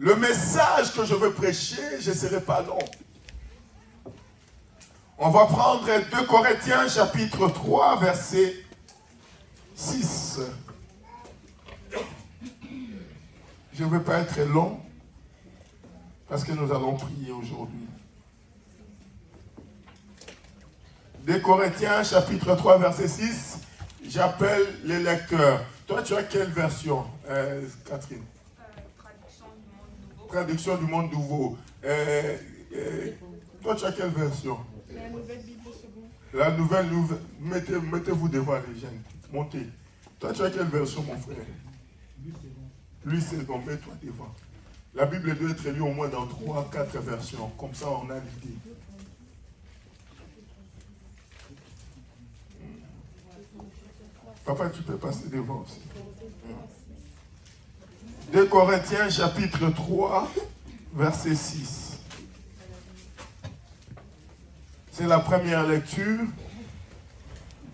Le message que je veux prêcher, je ne serai pas long. On va prendre 2 Corinthiens chapitre 3, verset 6. Je ne veux pas être long parce que nous allons prier aujourd'hui. 2 Corinthiens chapitre 3, verset 6. J'appelle les lecteurs. Toi, tu as quelle version, Catherine? Traduction du monde nouveau. Toi, tu as quelle version? La nouvelle Bible seconde. La nouvelle. Mettez-vous devant les jeunes. Montez. Toi, tu as quelle version, mon frère? Lui, c'est bon. Mets-toi devant. La Bible doit être lue au moins dans 3-4 versions. Comme ça, on a l'idée. Papa, tu peux passer devant aussi. 2 Corinthiens chapitre 3, verset 6. C'est la première lecture.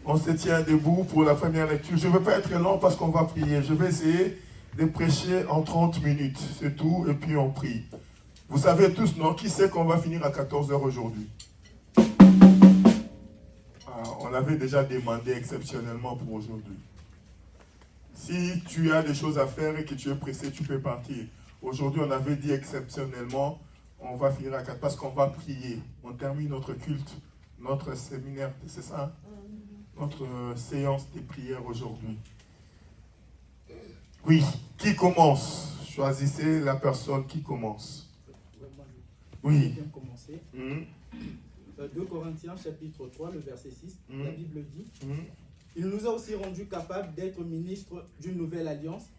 On se tient debout pour la première lecture. Je ne veux pas être long parce qu'on va prier. Je vais essayer de prêcher en 30 minutes. C'est tout, et puis on prie. Vous savez tous, non? Qui sait qu'on va finir à 14h aujourd'hui? On l'avait déjà demandé exceptionnellement pour aujourd'hui. Si tu as des choses à faire et que tu es pressé, tu peux partir. Aujourd'hui, on avait dit exceptionnellement, on va finir à 4 parce qu'on va prier. On termine notre culte, notre séminaire, c'est ça? Notre séance de prière aujourd'hui. Oui, qui commence? Choisissez la personne qui commence. Oui. 2 Corinthiens chapitre 3, le verset 6, la Bible dit il nous a aussi rendus capables d'être ministres d'une nouvelle alliance,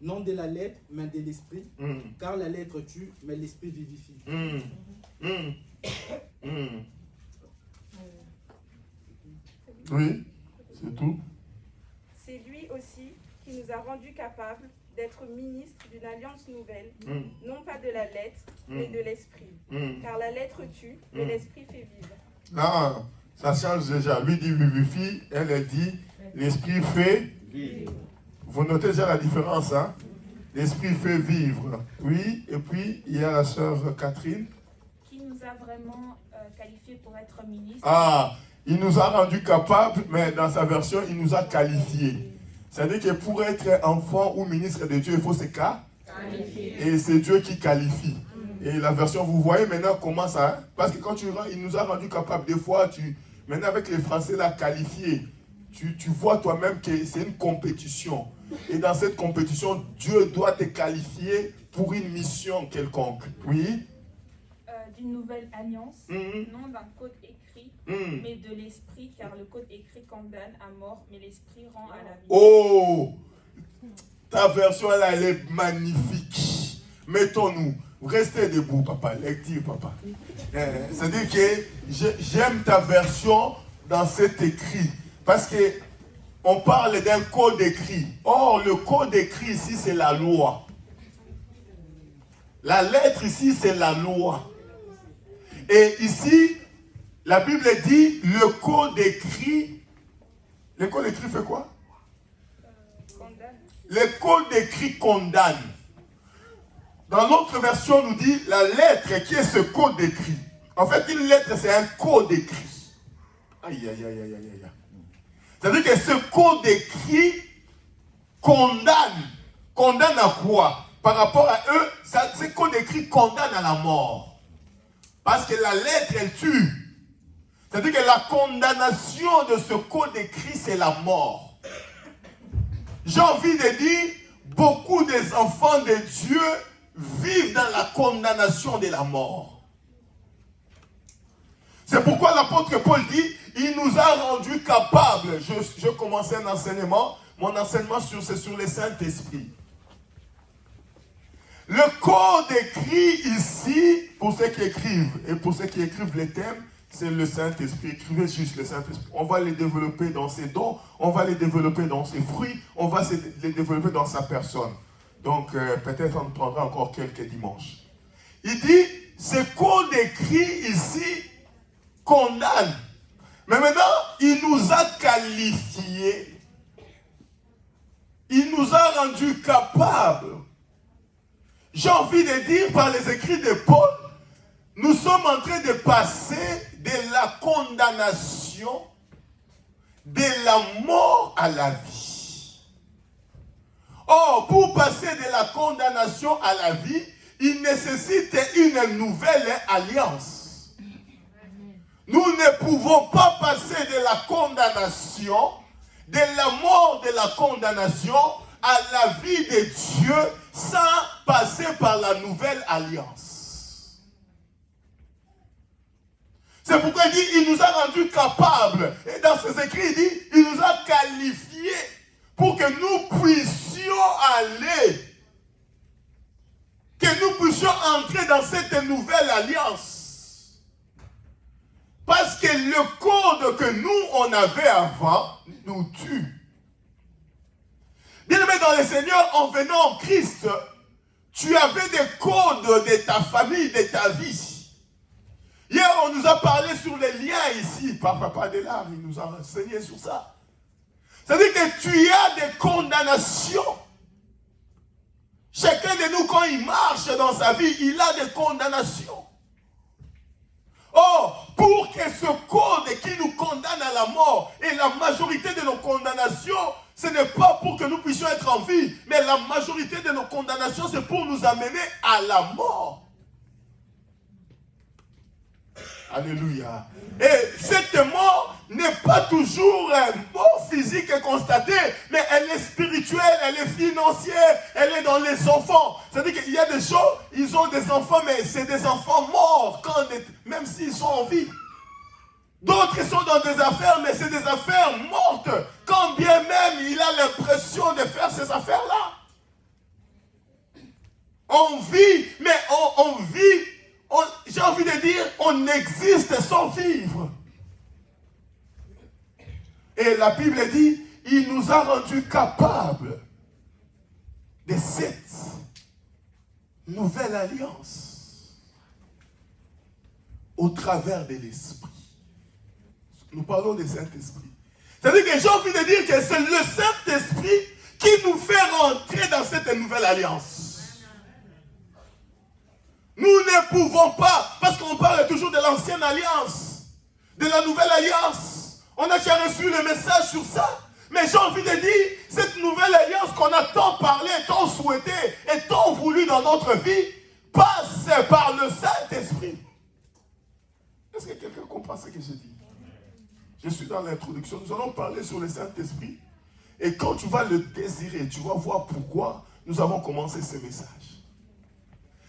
non de la lettre, mais de l'esprit, car la lettre tue, mais l'esprit vivifie. Oui, c'est tout. C'est lui aussi qui nous a rendus capables d'être ministres d'une alliance nouvelle, non pas de la lettre, mais de l'esprit. Car la lettre tue, mais l'esprit fait vivre. Ah, ça change déjà. Lui dit vivifie, elle dit l'esprit fait vivre. Vous notez déjà la différence, hein? L'esprit fait vivre. Oui, et puis il y a la sœur Catherine. Qui nous a vraiment qualifiés pour être ministres. Ah, il nous a rendus capables, mais dans sa version, il nous a qualifiés. C'est-à-dire que pour être enfant ou ministre de Dieu, il faut se qualifier. Et c'est Dieu qui qualifie. Et la version, vous voyez maintenant comment ça... Parce que quand il nous a rendus capables, des fois, maintenant avec les Français, là, qualifiés, tu vois toi-même que c'est une compétition. Et dans cette compétition, Dieu doit te qualifier pour une mission quelconque. Oui? D'une nouvelle alliance, non d'un code écrit, mais de l'esprit, car le code écrit condamne à mort, mais l'esprit rend à la vie. Oh! Ta version, là, elle est magnifique. Mettons-nous. Restez debout, papa. Lecture, papa. C'est-à-dire que j'aime ta version dans cet écrit. Parce que on parle d'un code écrit. Or, le code écrit ici, c'est la loi. La lettre ici, c'est la loi. Et ici, la Bible dit le code écrit. Le code écrit fait quoi? Le code écrit condamne. Dans l'autre version, on nous dit la lettre qui est ce code écrit. En fait, une lettre, c'est un code écrit. Aïe, aïe, aïe, aïe, aïe, aïe. C'est-à-dire que ce code écrit condamne. Condamne à quoi? Par rapport à eux, ce code écrit condamne à la mort. Parce que la lettre, elle tue. C'est-à-dire que la condamnation de ce code écrit, c'est la mort. J'ai envie de dire, beaucoup des enfants de Dieu vivent dans la condamnation de la mort. C'est pourquoi l'apôtre Paul dit, il nous a rendus capables. Je commençais un enseignement, mon enseignement c'est sur le Saint-Esprit. Le code écrit ici, pour ceux qui écrivent, et pour ceux qui écrivent les thèmes, c'est le Saint-Esprit. Écrivez juste le Saint-Esprit. On va les développer dans ses dons, on va les développer dans ses fruits, on va les développer dans sa personne. Donc, peut-être on prendra encore quelques dimanches. Il dit, ce code écrit ici condamne. Mais maintenant, il nous a qualifiés. Il nous a rendus capables. j'ai envie de dire par les écrits de Paul, nous sommes en train de passer de la condamnation, de la mort à la vie. Or, pour passer de la condamnation à la vie, il nécessite une nouvelle alliance. Nous ne pouvons pas passer de la condamnation, de la mort de la condamnation à la vie de Dieu sans passer par la nouvelle alliance. C'est pourquoi il dit, il nous a rendus capables. Et dans ses écrits, il dit, il nous a qualifiés pour que nous puissions aller, que nous puissions entrer dans cette nouvelle alliance. Parce que le code que nous, on avait avant, nous tue. Bien aimé dans le Seigneur, en venant en Christ, tu avais des codes de ta famille, de ta vie. Hier, on nous a parlé sur les liens ici, par Papa Delard, il nous a renseigné sur ça. C'est-à-dire que tu as des condamnations. Chacun de nous, quand il marche dans sa vie, il a des condamnations. Or, pour que ce code qui nous condamne à la mort et la majorité de nos condamnations, ce n'est pas pour que nous puissions être en vie, mais la majorité de nos condamnations, c'est pour nous amener à la mort. Alléluia. Et cette mort n'est pas toujours une mort physique constatée, mais elle est spirituelle, elle est financière, elle est dans les enfants. C'est-à-dire qu'il y a des gens, ils ont des enfants, mais c'est des enfants morts, même s'ils sont en vie. D'autres sont dans des affaires, mais c'est des affaires mortes, quand bien même il a l'impression de faire ces affaires-là. On vit, mais on vit. J'ai envie de dire, on existe sans vivre. Et la Bible dit, il nous a rendus capables de cette nouvelle alliance au travers de l'Esprit. Nous parlons du Saint-Esprit. C'est-à-dire que j'ai envie de dire que c'est le Saint-Esprit qui nous fait rentrer dans cette nouvelle alliance. Nous ne pouvons pas, parce qu'on parle toujours de l'ancienne alliance, de la nouvelle alliance. On a déjà reçu le message sur ça. Mais j'ai envie de dire, cette nouvelle alliance qu'on a tant parlé, tant souhaité et tant voulu dans notre vie, passe par le Saint-Esprit. Est-ce que quelqu'un comprend ce que je dis? Je suis dans l'introduction. Nous allons parler sur le Saint-Esprit. Et quand tu vas le désirer, tu vas voir pourquoi nous avons commencé ce message.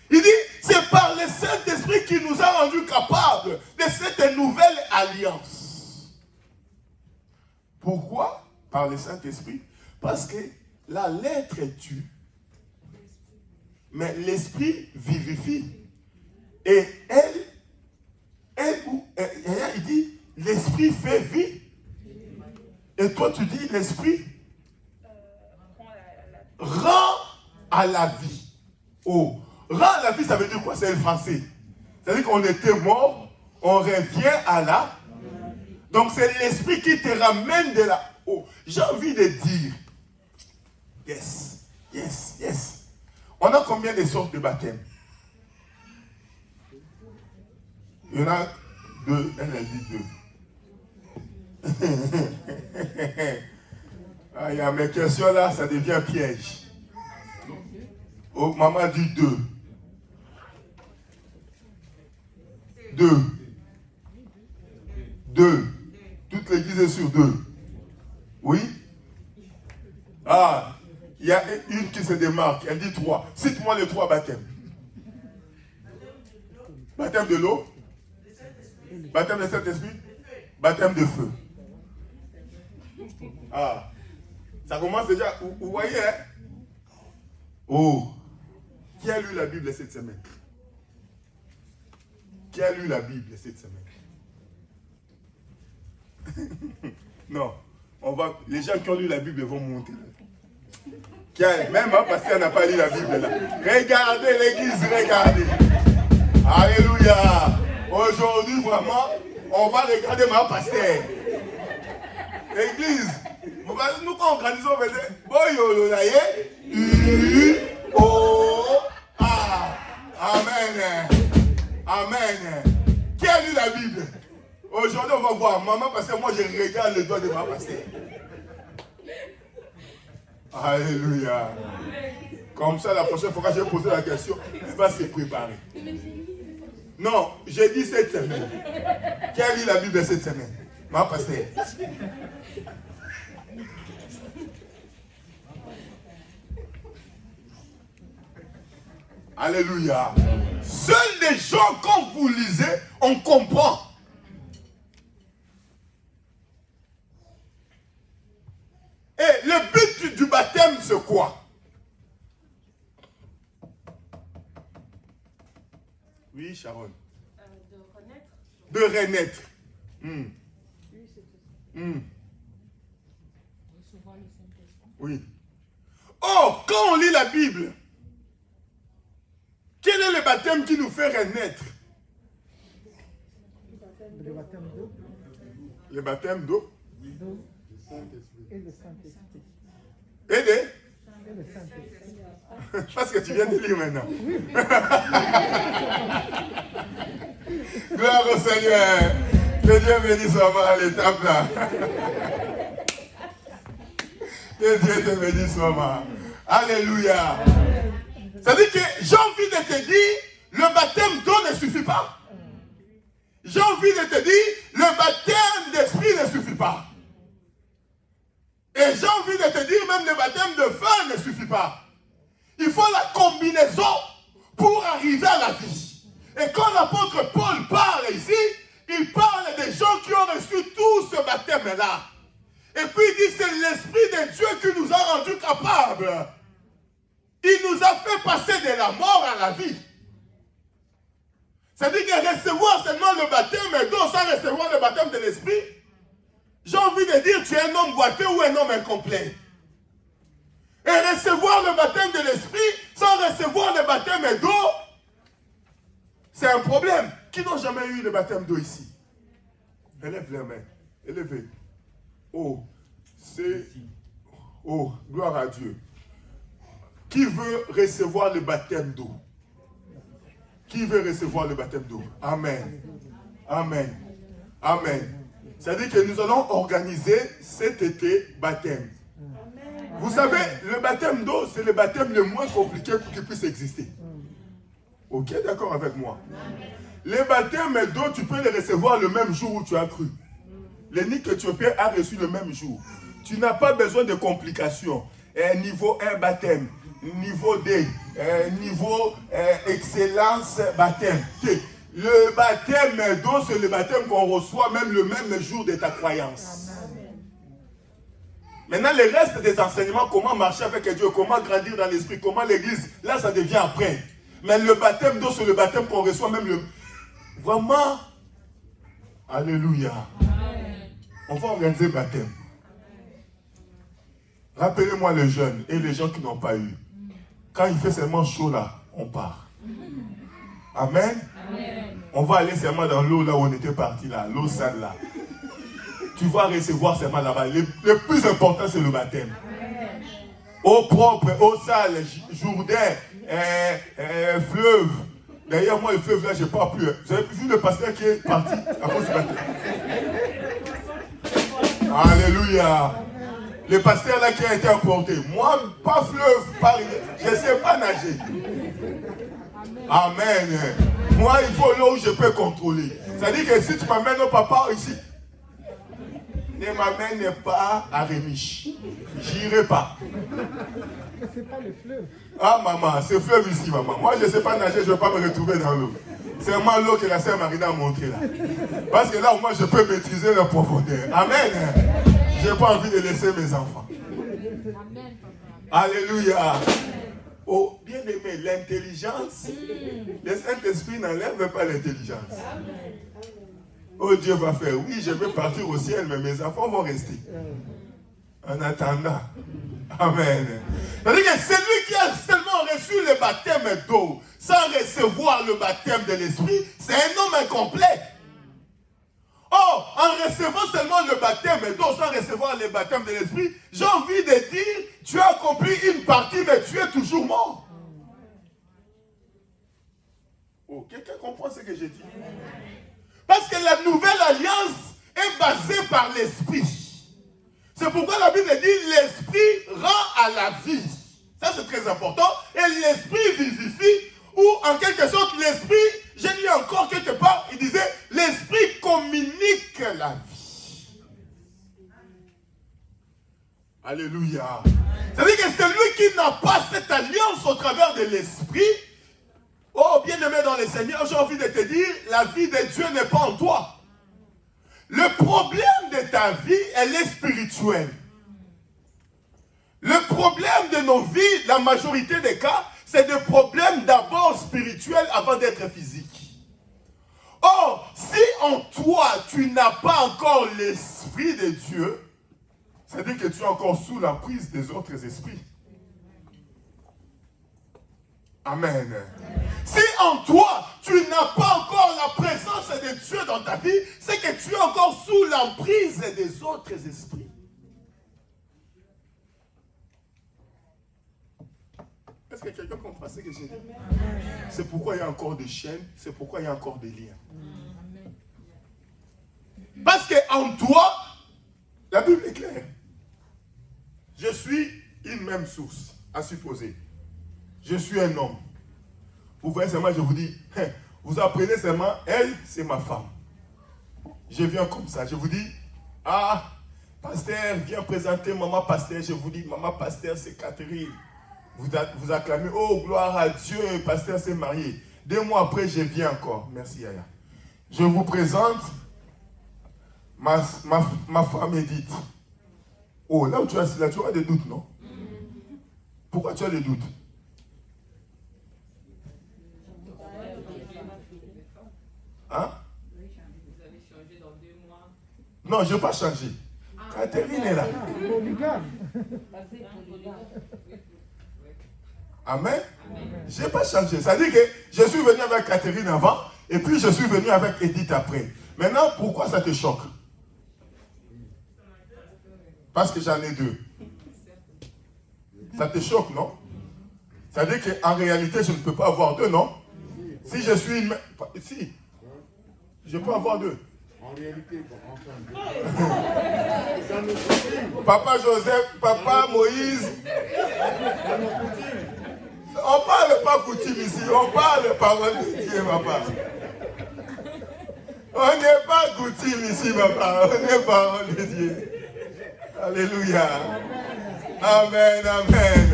Il dit, c'est par le Saint-Esprit qui nous a rendus capables de cette nouvelle alliance. Pourquoi? Par le Saint-Esprit. Parce que la lettre tue, mais l'Esprit vivifie. Et il dit, l'Esprit fait vie. Et toi tu dis, l'Esprit rend à la vie. Oh, rend à la vie, ça veut dire quoi? C'est le français. C'est-à-dire qu'on était mort, on revient à la. Donc c'est l'Esprit qui te ramène de la. Oh, j'ai envie de dire, yes, yes, yes. On a combien de sortes de baptême? Il y en a deux, elle a dit deux. Ah, il y a mes questions là, ça devient piège. Oh, maman dit deux. Deux. Deux. Toute l'église est sur deux. Oui? Ah, il y a une qui se démarque. Elle dit trois. Cite-moi les trois baptêmes. Baptême de l'eau. Baptême de Saint-Esprit. Baptême de feu. Ah, ça commence déjà. Vous voyez, hein? Oh, qui a lu la Bible cette semaine? Qui a lu la Bible cette semaine? Non, les gens qui ont lu la Bible vont monter. Même parce qu'elle n'a pas lu la Bible là. Regardez l'église, regardez. Alléluia. Aujourd'hui, vraiment, on va regarder ma pasteur. L'église, nous quand on grandissons, on faisait Boyolo laye, U, O, A. moi, maman pasteur, moi je regarde le doigt de ma pasteur. Alléluia. Comme ça, la prochaine fois que je vais poser la question, elle va se préparer. Non, j'ai dit cette semaine. Qui a lu la Bible cette semaine? Ma pasteur. Alléluia. Seuls des gens, quand vous lisez, on comprend. Et le but du baptême, c'est quoi? Oui, Sharon. De renaître. Oui. Or, quand on lit la Bible, quel est le baptême qui nous fait renaître? Le baptême d'eau. Le baptême d'eau. Et le Saint-Esprit. Et de? Et le Saint-Esprit. Parce que tu viens de lire maintenant. Gloire au Seigneur. Que Dieu bénisse vraiment à l'étape là. Que Dieu te bénisse vraiment. Alléluia. C'est-à-dire que j'ai envie de te dire, le baptême d'eau ne suffit pas. J'ai envie de te dire, le baptême d'esprit ne suffit pas. Et j'ai envie de te dire, même le baptême de feu ne suffit pas. Il faut la combinaison pour arriver à la vie. Et quand l'apôtre Paul parle ici, il parle des gens qui ont reçu tout ce baptême-là. Et puis il dit, c'est l'Esprit de Dieu qui nous a rendus capables. Il nous a fait passer de la mort à la vie. C'est-à-dire que recevoir seulement le baptême d'eau sans recevoir le baptême de l'Esprit, j'ai envie de dire, tu es un homme boiteux ou un homme incomplet. Et recevoir le baptême de l'Esprit sans recevoir le baptême d'eau, c'est un problème. Qui n'ont jamais eu le baptême d'eau ici? Élève les mains. Élevez. Oh, c'est... Oh, gloire à Dieu. Qui veut recevoir le baptême d'eau? Qui veut recevoir le baptême d'eau? Amen. Amen. Amen. C'est-à-dire que nous allons organiser cet été baptême. Vous savez, le baptême d'eau, c'est le baptême le moins compliqué pour qu'il puisse exister. Ok, d'accord avec moi? Les baptêmes d'eau, tu peux les recevoir le même jour où tu as cru. L'énigme éthiopien a reçu le même jour. Tu n'as pas besoin de complications. Niveau 1 baptême, niveau 2, niveau excellence baptême. Le baptême d'eau, c'est le baptême qu'on reçoit même le même jour de ta croyance. Maintenant, le reste des enseignements, comment marcher avec Dieu, comment grandir dans l'esprit, comment l'église, là, ça devient après. Mais le baptême d'eau, c'est le baptême qu'on reçoit même le... Vraiment, alléluia. On va organiser le baptême. Rappelez-moi les jeunes et les gens qui n'ont pas eu. Quand il fait seulement chaud là, on part. Amen. On va aller seulement dans l'eau là où on était parti là, l'eau sale là. Tu vas recevoir seulement là-bas. Le plus important, c'est le baptême. Eau propre, eau sale, Jourdain, fleuve. D'ailleurs, moi, le fleuve là, je ne pars plus. Vous avez vu le pasteur qui est parti à cause du baptême? Alléluia. Le pasteur là qui a été emporté. Moi, pas fleuve, pas rien. Je ne sais pas nager. Amen. Moi, il faut l'eau où je peux contrôler. C'est-à-dire que si tu m'amènes au papa ici, ne m'amène pas à Rémiche. J'irai pas. C'est pas le fleuve. Ah maman, c'est fleuve ici maman. Moi je ne sais pas nager, je ne vais pas me retrouver dans l'eau. C'est vraiment l'eau que la sœur Marina a montré là. Parce que là au moins je peux maîtriser la profondeur. Amen. Je n'ai pas envie de laisser mes enfants. Alléluia. Oh, bien aimé, l'intelligence, le Saint-Esprit n'enlève pas l'intelligence. Oh, Dieu va faire, oui, je vais partir au ciel, mais mes enfants vont rester. En attendant. Amen. C'est-à-dire que celui qui a seulement reçu le baptême d'eau, sans recevoir le baptême de l'Esprit, c'est un homme incomplet. Or, en recevant seulement le baptême d'eau, sans recevoir le baptême de l'Esprit, j'ai envie de dire, tu as accompli une partie, mais tu es toujours mort. Oh, quelqu'un comprend ce que j'ai dit? Parce que la nouvelle alliance est basée par l'esprit. C'est pourquoi la Bible dit l'esprit rend à la vie. Ça c'est très important. Et l'esprit vivifie, ou en quelque sorte l'esprit, j'ai lu encore quelque part, il disait l'esprit communique la vie. Alléluia. C'est-à-dire que celui qui n'a pas cette alliance au travers de l'esprit, oh bien-aimé dans le Seigneur, j'ai envie de te dire, la vie de Dieu n'est pas en toi. Le problème de ta vie, elle est spirituelle. Le problème de nos vies, la majorité des cas, c'est des problèmes d'abord spirituels avant d'être physiques. Or, si en toi, tu n'as pas encore l'esprit de Dieu, c'est-à-dire que tu es encore sous la prise des autres esprits. Amen. Si en toi, tu n'as pas encore la présence de Dieu dans ta vie, c'est que tu es encore sous l'emprise des autres esprits. Est-ce que quelqu'un comprend ce que j'ai dit? C'est pourquoi il y a encore des chaînes, c'est pourquoi il y a encore des liens. Parce qu'en toi, la Bible est claire. Je suis une même source, à supposer. Je suis un homme. Vous voyez seulement, je vous dis, vous apprenez seulement, elle, c'est ma femme. Je viens comme ça, je vous dis, ah, pasteur, viens présenter maman pasteur. Je vous dis, maman pasteur, c'est Catherine. Vous acclamez, oh, gloire à Dieu, pasteur s'est marié. 2 mois après, je viens encore. Merci, Yaya. Je vous présente ma femme Edith. Oh, là où tu as des doutes, non? Pourquoi tu as des doutes? Hein? Vous avez changé dans 2 mois. Non, je n'ai pas changé. Catherine est là. Amen. Je n'ai pas changé. Ça dit que je suis venu avec Catherine avant et puis je suis venu avec Edith après. Maintenant, pourquoi ça te choque? Parce que j'en ai 2. Ça te choque, non? Ça dit qu'en réalité, je ne peux pas avoir 2, non? Si je suis une... Si. Je peux avoir 2. En réalité, Papa Joseph, Papa Moïse. On parle pas coutume ici, on parle parole de Dieu, papa. On n'est pas coutume ici, papa. On est parole de Dieu. Alléluia. Amen, amen.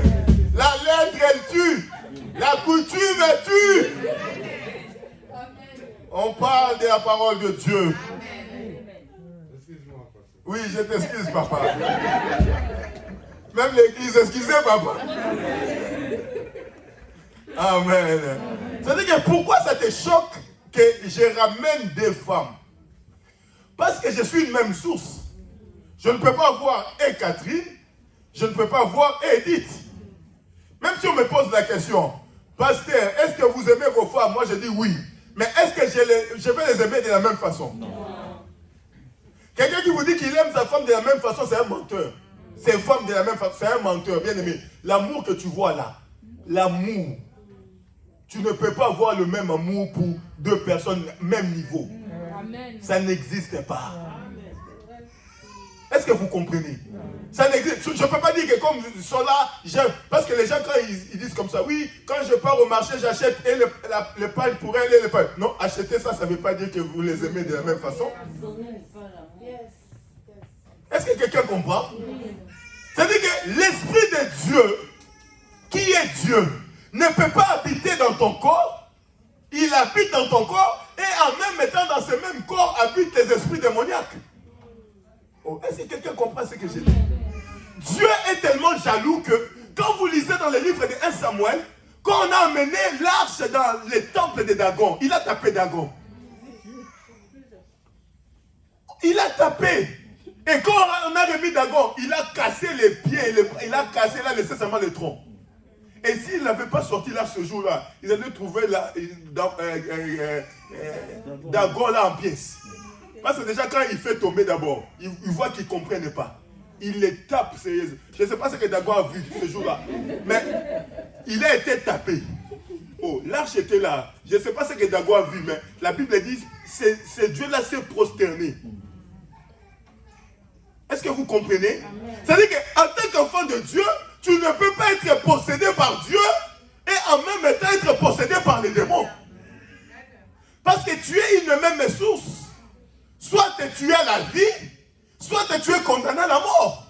La lettre, elle tue. La coutume, elle tue. On parle de la parole de Dieu. excuse-moi, pasteur. Oui, je t'excuse, papa. Même l'église, excusez, papa. Amen. C'est-à-dire que pourquoi ça te choque que je ramène 2 femmes? Parce que je suis une même source. Je ne peux pas voir et Catherine, je ne peux pas voir Edith. Même si on me pose la question, pasteur, est-ce que vous aimez vos femmes? Moi je dis oui. Mais est-ce que je vais les aimer de la même façon? Non. Quelqu'un qui vous dit qu'il aime sa femme de la même façon, c'est un menteur. C'est une femme de la même façon, c'est un menteur, bien aimé. L'amour que tu vois là, l'amour, tu ne peux pas avoir le même amour pour 2 personnes, même niveau. Amen. Ça n'existe pas. Est-ce que vous comprenez? Ça n'existe. Je ne peux pas dire que comme ils sont là, j'aime. Parce que les gens, quand ils disent comme ça, oui, quand je pars au marché, j'achète et le pain pour elle et le pain. Non, acheter ça, ça ne veut pas dire que vous les aimez de la même façon. Est-ce que quelqu'un comprend? C'est-à-dire que l'Esprit de Dieu, qui est Dieu, ne peut pas habiter dans ton corps. Il habite dans ton corps et en même temps dans ce même corps habitent les esprits démoniaques. Oh, est-ce que quelqu'un comprend ce que j'ai dit? Dieu est tellement jaloux que quand vous lisez dans le livre de 1 Samuel, quand on a amené l'arche dans les temples de Dagon, il a tapé Dagon. Il a tapé. Et quand on a remis Dagon, il a cassé les pieds, il a cassé, il a laissé seulement le tronc. Et s'il n'avait pas sorti là ce jour-là, ils allaient trouver Dagon là en pièces. Parce que déjà quand il fait tomber d'abord, il voit qu'il ne comprenne pas. Il les tape sérieusement. Je ne sais pas ce que Dagon a vu ce jour-là. Mais il a été tapé. Oh, l'arche était là. Je ne sais pas ce que Dagon a vu, mais la Bible dit, c'est Dieu là s'est prosterné. Est-ce que vous comprenez? C'est-à-dire qu'en tant qu'enfant de Dieu, tu ne peux pas être possédé par Dieu et en même temps être possédé par les démons. Parce que tu es une même source. Soit tu es la vie, soit tu es condamné à la mort.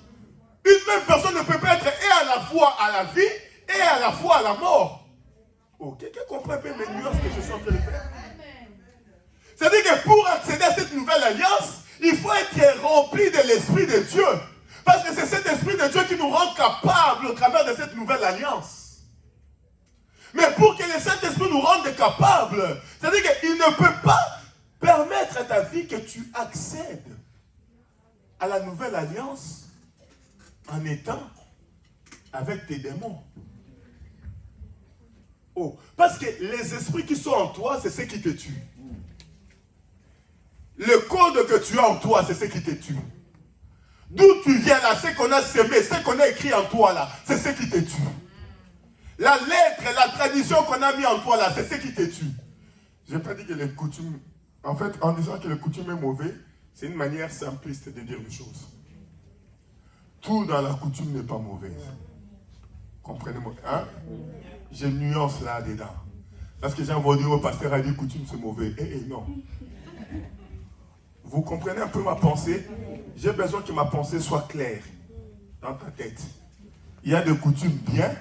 Une même personne ne peut pas être et à la fois à la vie et à la fois à la mort. Oh, quelqu'un comprend un peu mes nuances que je suis en train de faire? C'est-à-dire que pour accéder à cette nouvelle alliance, il faut être rempli de l'Esprit de Dieu. Parce que c'est cet Esprit de Dieu qui nous rend capables au travers de cette nouvelle alliance. Mais pour que le Saint-Esprit nous rende capables, c'est-à-dire qu'il ne peut pas permettre à ta vie que tu accèdes à la nouvelle alliance en étant avec tes démons. Oh, parce que les esprits qui sont en toi, c'est ceux qui te tuent. Le code que tu as en toi, c'est ce qui te tue. D'où tu viens là, ce qu'on a semé, ce qu'on a écrit en toi là, c'est ce qui te tue. La lettre, la tradition qu'on a mis en toi là, c'est ce qui te tue. Je n'ai pas dit que les coutumes, en fait, en disant que les coutumes est mauvais, c'est une manière simpliste de dire les choses. Tout dans la coutume n'est pas mauvais. Comprenez-moi, hein? J'ai une nuance là-dedans. Parce que j'ai envoyé au pasteur a dit coutume c'est mauvais. Non. Vous comprenez un peu ma pensée? J'ai besoin que ma pensée soit claire dans ta tête. Il y a des coutumes bien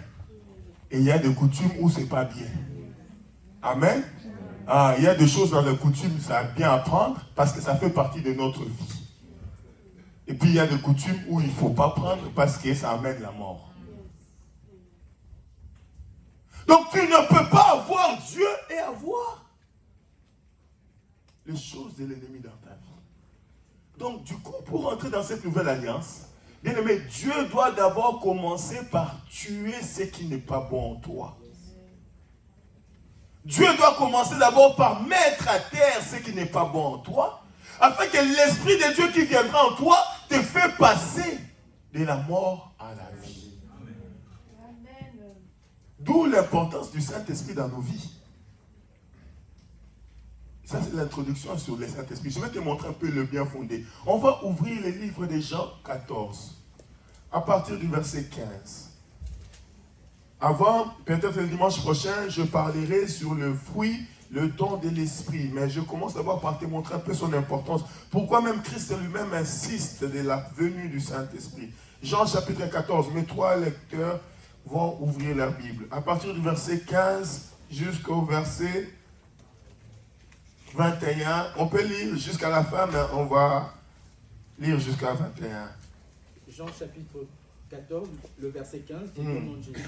et il y a des coutumes où c'est pas bien. Amen. Ah, il y a des choses dans les coutumes, ça a bien à prendre parce que ça fait partie de notre vie. Et puis il y a des coutumes où il ne faut pas prendre parce que ça amène la mort. Donc tu ne peux pas avoir Dieu et avoir les choses de l'ennemi dans ta vie. Donc du coup, pour entrer dans cette nouvelle alliance, bien aimé, Dieu doit d'abord commencer par tuer ce qui n'est pas bon en toi. Dieu doit commencer d'abord par mettre à terre ce qui n'est pas bon en toi, afin que l'Esprit de Dieu qui viendra en toi te fait passer de la mort à la vie. D'où l'importance du Saint-Esprit dans nos vies. Ça, c'est l'introduction sur le Saint-Esprit. Je vais te montrer un peu le bien fondé. On va ouvrir le livre de Jean 14, à partir du verset 15. Avant, peut-être le dimanche prochain, je parlerai sur le fruit, le don de l'Esprit. Mais je commence d'abord par te montrer un peu son importance. Pourquoi même Christ lui-même insiste de la venue du Saint-Esprit. Jean chapitre 14, mes trois lecteurs vont ouvrir leur Bible. À partir du verset 15 jusqu'au verset 21. On peut lire jusqu'à la fin, mais on va lire jusqu'à 21. Jean chapitre 14, le verset 15, du nom de Jésus.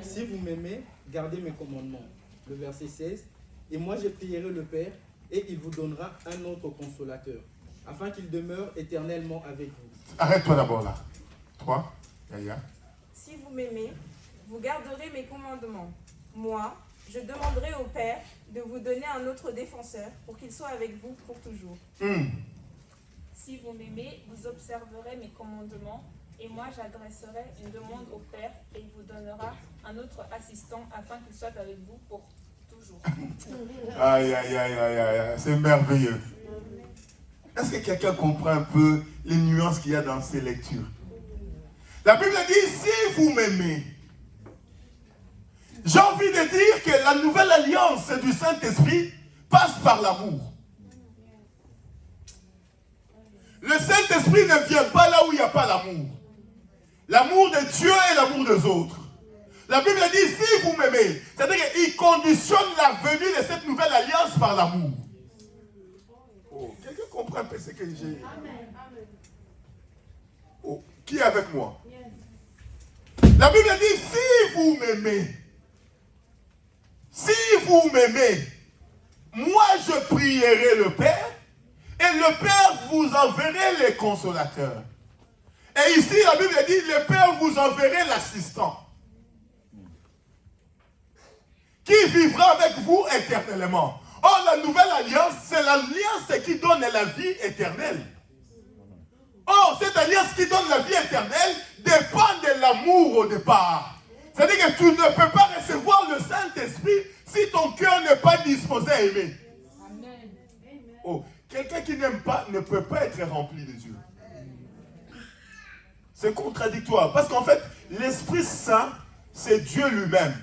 Si vous m'aimez, gardez mes commandements. Le verset 16. Et moi je prierai le Père, et il vous donnera un autre consolateur, afin qu'il demeure éternellement avec vous. Arrête-toi d'abord là. 3. Yaya. Si vous m'aimez, vous garderez mes commandements. Moi, je demanderai au Père de vous donner un autre défenseur pour qu'il soit avec vous pour toujours. Si vous m'aimez, vous observerez mes commandements, et moi j'adresserai une demande au Père, et il vous donnera un autre assistant afin qu'il soit avec vous pour toujours. Aïe, aïe, aïe, aïe, aïe, c'est merveilleux. Est-ce que quelqu'un comprend un peu les nuances qu'il y a dans ces lectures? La Bible dit, si vous m'aimez, j'ai envie de dire que la nouvelle alliance du Saint-Esprit passe par l'amour. Le Saint-Esprit ne vient pas là où il n'y a pas l'amour. L'amour de Dieu et l'amour des autres. La Bible dit, si vous m'aimez, c'est-à-dire qu'il conditionne la venue de cette nouvelle alliance par l'amour. Oh, quelqu'un comprend un peu ce que j'ai... Oh, qui est avec moi? La Bible dit, si vous m'aimez, moi je prierai le Père, et le Père vous enverra les consolateurs. Et ici, la Bible dit, le Père vous enverra l'assistant, qui vivra avec vous éternellement. Or, la nouvelle alliance, c'est l'alliance qui donne la vie éternelle. Or, cette alliance qui donne la vie éternelle dépend de l'amour au départ. C'est-à-dire que tu ne peux pas recevoir le Saint-Esprit si ton cœur n'est pas disposé à aimer. Oh, quelqu'un qui n'aime pas ne peut pas être rempli de Dieu. C'est contradictoire. Parce qu'en fait, l'Esprit Saint, c'est Dieu lui-même.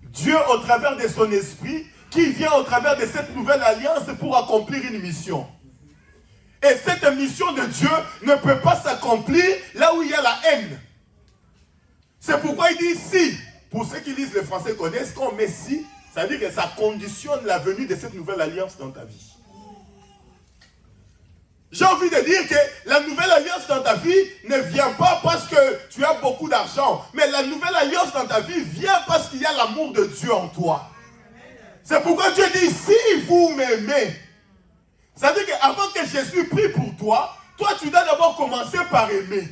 Dieu, au travers de son Esprit, qui vient au travers de cette nouvelle alliance pour accomplir une mission. Et cette mission de Dieu ne peut pas s'accomplir là où il y a la haine. C'est pourquoi il dit si. Pour ceux qui lisent le français connaissent, quand on met si, ça veut dire que ça conditionne la venue de cette nouvelle alliance dans ta vie. J'ai envie de dire que la nouvelle alliance dans ta vie ne vient pas parce que tu as beaucoup d'argent, mais la nouvelle alliance dans ta vie vient parce qu'il y a l'amour de Dieu en toi. C'est pourquoi Dieu dit, si vous m'aimez, ça veut dire qu'avant que Jésus prie pour toi, toi tu dois d'abord commencer par aimer.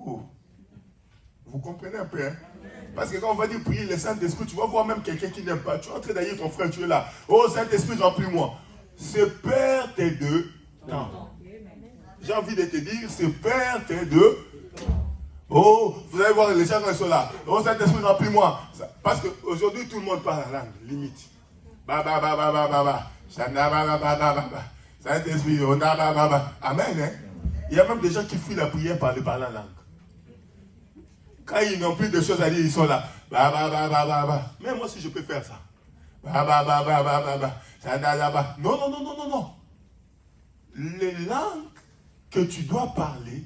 Oh. Vous comprenez un peu, hein? Parce que quand on va dire prier le Saint-Esprit, tu vas voir même quelqu'un qui n'aime pas. Tu es en train d'ailleurs ton frère, tu es là. Oh Saint-Esprit, remplis-moi. C'est perte de temps. J'ai envie de te dire, c'est perte de. Oh, vous allez voir les gens qui sont là. Oh Saint-Esprit, remplis-moi. Parce qu'aujourd'hui, tout le monde parle la langue, limite. Saint-Esprit, amen. Hein? Il y a même des gens qui fuient la prière par la langue. Quand ils n'ont plus de choses à dire, ils sont là. Mais moi aussi, je peux faire ça. Non. Les langues que tu dois parler,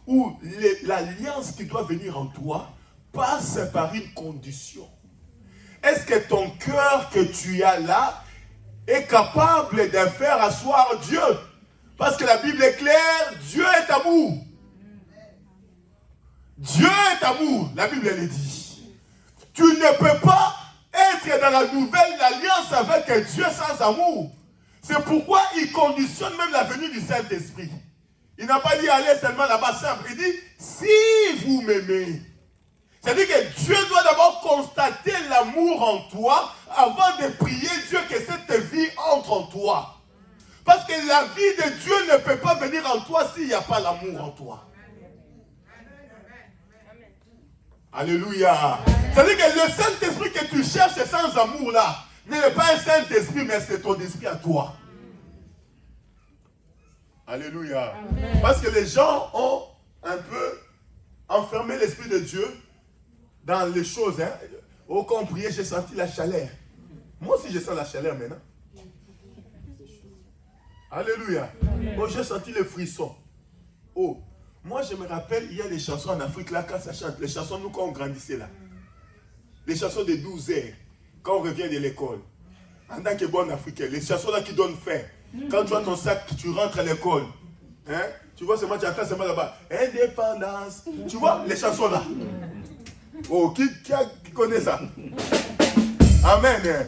ou l'alliance qui doit venir en toi, passe par une condition. Est-ce que ton cœur que tu as là est capable de faire asseoir Dieu? Parce que la Bible est claire, Dieu est amour. Dieu est amour, la Bible le dit. Tu ne peux pas être dans la nouvelle alliance avec Dieu sans amour. C'est pourquoi il conditionne même la venue du Saint-Esprit. Il n'a pas dit allez seulement là-bas simple. Il dit si vous m'aimez. C'est-à-dire que Dieu doit d'abord constater l'amour en toi avant de prier Dieu que cette vie entre en toi. Parce que la vie de Dieu ne peut pas venir en toi s'il n'y a pas l'amour en toi. Alléluia. C'est-à-dire que le Saint-Esprit que tu cherches sans amour là, n'est pas un Saint-Esprit, mais c'est ton esprit à toi. Alléluia. Amen. Parce que les gens ont un peu enfermé l'Esprit de Dieu dans les choses. Hein. Oh, quand on priait, j'ai senti la chaleur. Moi aussi, je sens la chaleur maintenant. Alléluia. Oh, j'ai senti le frisson. Oh. Moi, je me rappelle, il y a des chansons en Afrique, là, quand ça chante, les chansons, nous, quand on grandissait, là. Les chansons de 12 heures, quand on revient de l'école. En tant que bon Africain, les chansons, là, qui donnent faim. Quand tu as ton sac, tu rentres à l'école. Hein? Tu vois, c'est moi, tu attends, c'est moi là-bas. Indépendance. Tu vois, les chansons, là. Oh, qui connaît ça? Amen. Hein?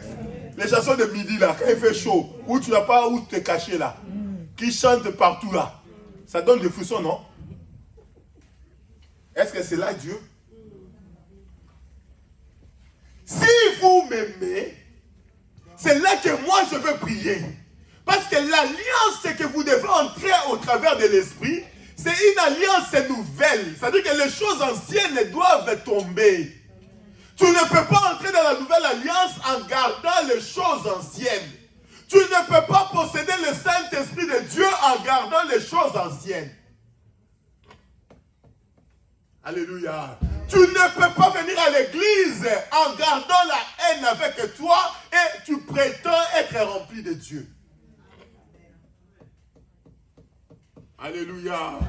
Les chansons de midi, là, quand il fait chaud, où tu n'as pas où te cacher, là. Qui chantent partout, là. Ça donne des frissons, non? Est-ce que c'est là Dieu? Si vous m'aimez, c'est là que moi je veux prier. Parce que l'alliance que vous devez entrer au travers de l'esprit, c'est une alliance nouvelle. C'est-à-dire que les choses anciennes doivent tomber. Tu ne peux pas entrer dans la nouvelle alliance en gardant les choses anciennes. Tu ne peux pas posséder le Saint-Esprit de Dieu en gardant les choses anciennes. Alléluia. Tu ne peux pas venir à l'église en gardant la haine avec toi et tu prétends être rempli de Dieu. Alléluia.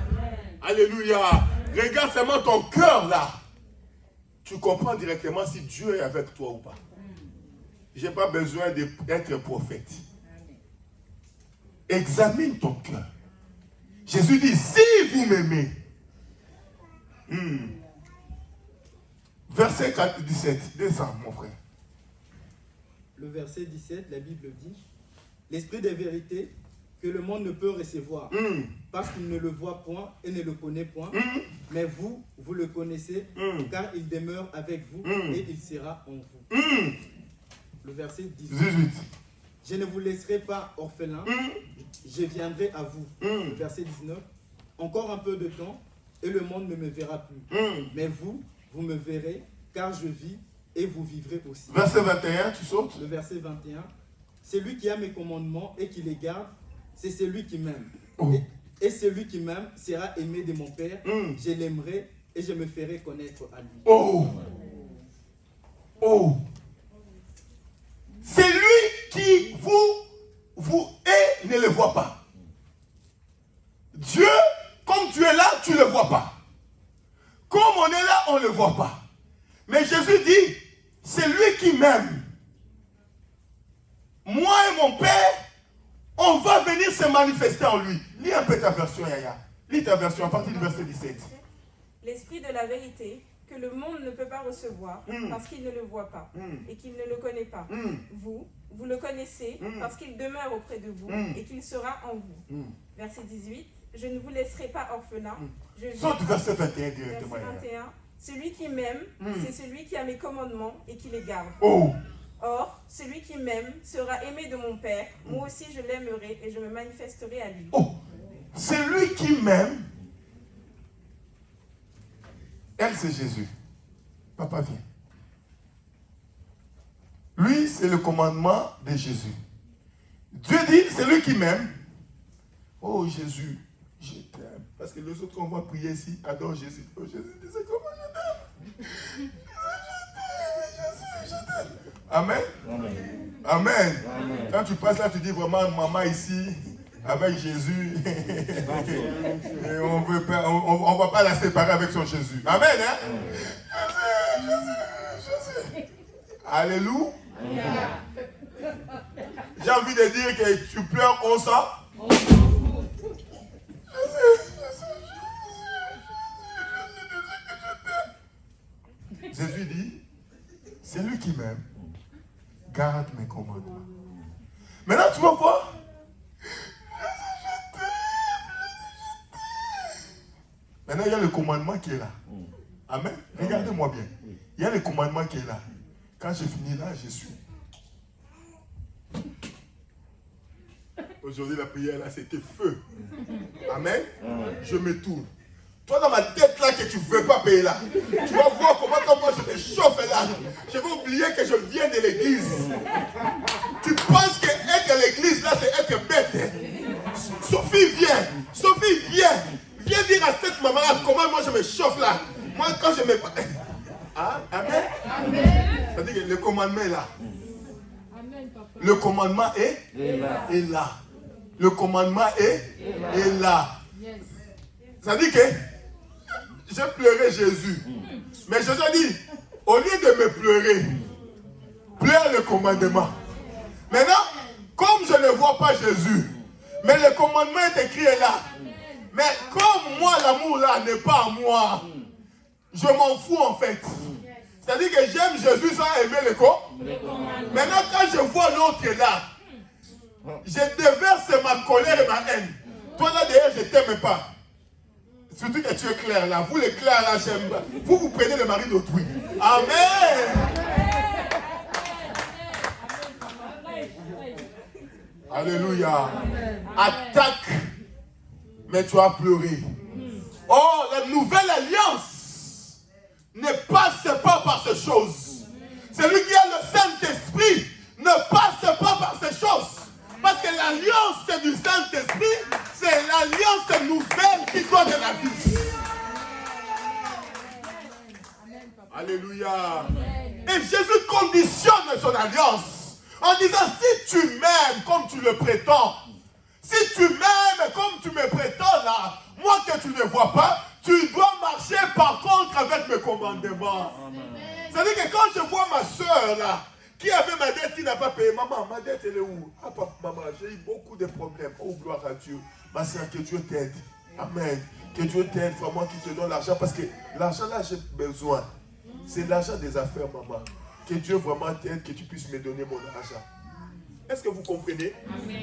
Alléluia. Regarde seulement ton cœur là. Tu comprends directement si Dieu est avec toi ou pas. Je n'ai pas besoin d'être prophète. Examine ton cœur. Jésus dit, si vous m'aimez. Verset 17, descends mon frère. Le verset 17, la Bible dit, l'esprit de vérité que le monde ne peut recevoir, parce qu'il ne le voit point et ne le connaît point, mais vous, vous le connaissez, car il demeure avec vous et il sera en vous. Le verset 18. Je ne vous laisserai pas orphelin, je viendrai à vous. Verset 19. Encore un peu de temps, et le monde ne me verra plus. Mais vous, vous me verrez, car je vis, et vous vivrez aussi. Verset 21, tu sautes. Le verset 21. Celui qui a mes commandements et qui les garde, c'est celui qui m'aime. Oh. Et celui qui m'aime sera aimé de mon Père. Je l'aimerai et je me ferai connaître à lui. Oh! Oh! C'est lui qui vous et ne le voit pas. Dieu, comme tu es là, tu ne le vois pas. Comme on est là, on ne le voit pas. Mais Jésus dit, c'est lui qui m'aime. Moi et mon Père, on va venir se manifester en lui. Lis un peu ta version, Yaya. Lis ta version à partir du verset 17. L'esprit de la vérité, que le monde ne peut pas recevoir parce qu'il ne le voit pas et qu'il ne le connaît pas. Vous le connaissez parce qu'il demeure auprès de vous et qu'il sera en vous. Verset 18, je ne vous laisserai pas orphelin. Saute verset 21 directement. Verset 21, celui qui m'aime, c'est celui qui a mes commandements et qui les garde. Oh! Or, celui qui m'aime sera aimé de mon Père. Moi aussi, je l'aimerai et je me manifesterai à lui. Oh! Celui qui m'aime, elle c'est Jésus. Papa vient. Lui, c'est le commandement de Jésus. Dieu dit, c'est lui qui m'aime. Oh Jésus, je t'aime. Parce que les autres qu'on va prier ici adorent Jésus. Oh Jésus, tu sais comment je t'aime. Je t'aime. Amen. Amen. Amen. Amen. Quand tu passes là, tu dis vraiment, maman ici, avec Jésus, et on ne va pas la séparer avec son Jésus. Amen. Hein? Jésus. Alléluia. J'ai envie de dire que tu pleures, on sent. Jésus dit, c'est lui qui m'aime, garde mes commandements. Maintenant, tu vas voir. Maintenant, il y a le commandement qui est là. Amen. Regardez-moi bien. Il y a le commandement qui est là. Quand j'ai fini là, je suis. Aujourd'hui, la prière là, c'était feu. Amen. Je me tourne. Toi, dans ma tête là, que tu ne veux pas payer là, tu vas voir comment moi je me chauffe là. Je vais oublier que je viens de l'église. Tu penses que être à l'église là, c'est être bête. Sophie, viens. Sophie, viens. Viens dire à cette maman là comment moi je me chauffe là. Moi, quand je me. Ah, amen. Amen. Ça veut dire que le commandement est là. Amen, papa. Le commandement est là. Le commandement est là. Yes. Ça dit que j'ai pleuré Jésus. Mais Jésus a dit, au lieu de me pleurer, pleure le commandement. Maintenant, comme je ne vois pas Jésus, mais le commandement est écrit là. Mais comme moi, l'amour là n'est pas à moi, je m'en fous en fait. C'est-à-dire que j'aime Jésus sans aimer le corps. Maintenant, quand je vois l'autre là, je déverse ma colère et ma haine. Toi là derrière, je ne t'aime pas. Surtout que tu es clair là. Vous les clairs là, j'aime pas. Vous prenez le mari d'autrui. Amen. Alléluia. Attaque. Mais tu as pleuré. Oh, la nouvelle alliance ne passe pas par ces choses. Celui qui a le Saint-Esprit ne passe pas par ces choses. Parce que l'alliance du Saint-Esprit, c'est l'alliance nouvelle qui donne la vie. Alléluia. Et Jésus conditionne son alliance en disant, si tu m'aimes comme tu le prétends, si tu m'aimes comme tu me prétends là, moi que tu ne vois pas, tu dois marcher par contre avec mes commandements. C'est-à-dire que quand je vois ma soeur là, qui avait ma dette, qui n'a pas payé, maman, ma dette elle est où? Ah papa, maman, j'ai eu beaucoup de problèmes. Oh gloire à Dieu. Ma soeur, que Dieu t'aide. Amen. Que Dieu t'aide, vraiment qui te donne l'argent. Parce que l'argent là, j'ai besoin. C'est l'argent des affaires, maman. Que Dieu vraiment t'aide, que tu puisses me donner mon argent. Est-ce que vous comprenez?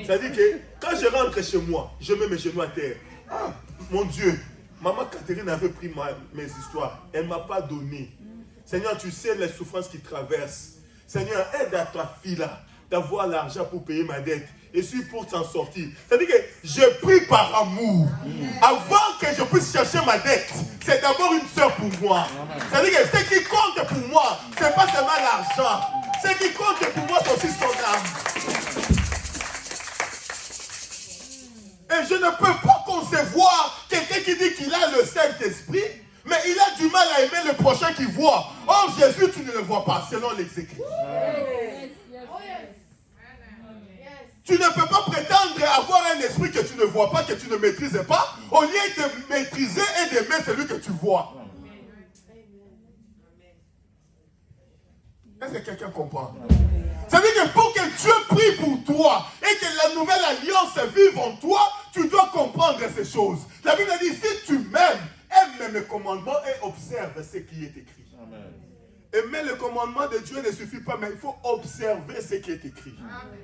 C'est-à-dire que quand je rentre chez moi, je mets mes genoux à terre. Ah, mon Dieu, maman Catherine avait pris mes histoires. Elle ne m'a pas donné. Seigneur, tu sais les souffrances qu'il traverse. Seigneur, aide à ta fille là d'avoir l'argent pour payer ma dette. Et puis pour t'en sortir. C'est-à-dire que je prie par amour. Avant que je puisse chercher ma dette, c'est d'abord une soeur pour moi. C'est-à-dire que ce qui compte pour moi, ce n'est pas seulement l'argent. Ce qui compte pour moi, c'est aussi son âme. Et je ne peux pas concevoir quelqu'un qui dit qu'il a le Saint-Esprit, mais il a du mal à aimer le prochain qu'il voit. Or, Jésus, tu ne le vois pas, selon les Écritures. Tu ne peux pas prétendre avoir un esprit que tu ne vois pas, que tu ne maîtrises pas, au lieu de maîtriser et d'aimer celui que tu vois. Est-ce que quelqu'un comprend? Ça veut dire que pour que Dieu prie pour toi et que la nouvelle alliance vive en toi, tu dois comprendre ces choses. La Bible dit, si tu m'aimes, aime mes commandements et observe ce qui est écrit. Amen. Aimer le commandement de Dieu ne suffit pas, mais il faut observer ce qui est écrit. Amen.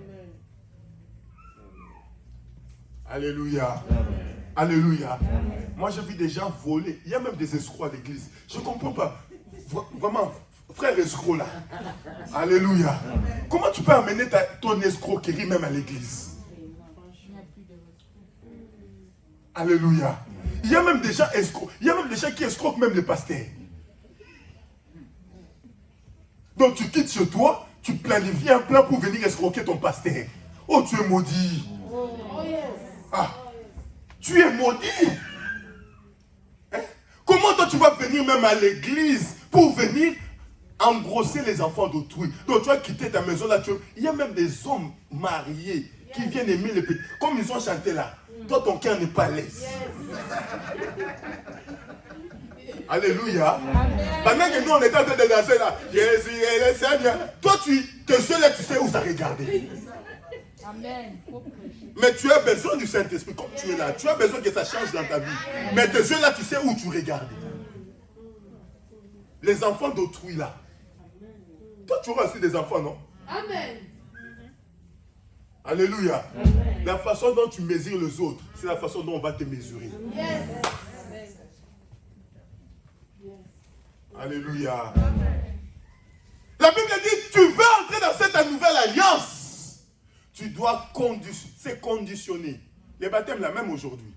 Alléluia. Amen. Alléluia. Amen. Moi, j'ai vu des gens voler. Il y a même des escrocs à l'église. Je ne comprends pas. Vraiment, frère escroc là. Alléluia. Amen. Comment tu peux amener ton escroquerie même à l'église? Alléluia. Il y a même des gens escrocs. Il y a même des gens qui escroquent même les pasteurs. Donc tu quittes chez toi, tu planifies un plan pour venir escroquer ton pasteur. Oh, tu es maudit. Ah, tu es maudit. Hein? Comment toi tu vas venir même à l'église pour venir engrosser les enfants d'autrui? Donc tu vas quitter ta maison là. Il y a même des hommes mariés qui viennent aimer les petits. Comme ils ont chanté là. Toi ton cœur n'est pas l'aise. Alléluia. Pendant que nous on était en train de danser là. Jésus est le Seigneur. Toi tes yeux là tu sais où ça regarder. Amen. Mais tu as besoin du Saint-Esprit comme tu es là. Tu as besoin que ça change dans ta vie. Mais tes yeux là, tu sais où tu regardes. Les enfants d'autrui là. Toi, tu auras aussi des enfants, non? Amen. Alléluia. Amen. La façon dont tu mesures les autres, c'est la façon dont on va te mesurer. Yes. Alléluia. Amen. La Bible dit, tu veux entrer dans cette nouvelle alliance. Tu dois c'est conditionné. Les baptêmes, là, même aujourd'hui.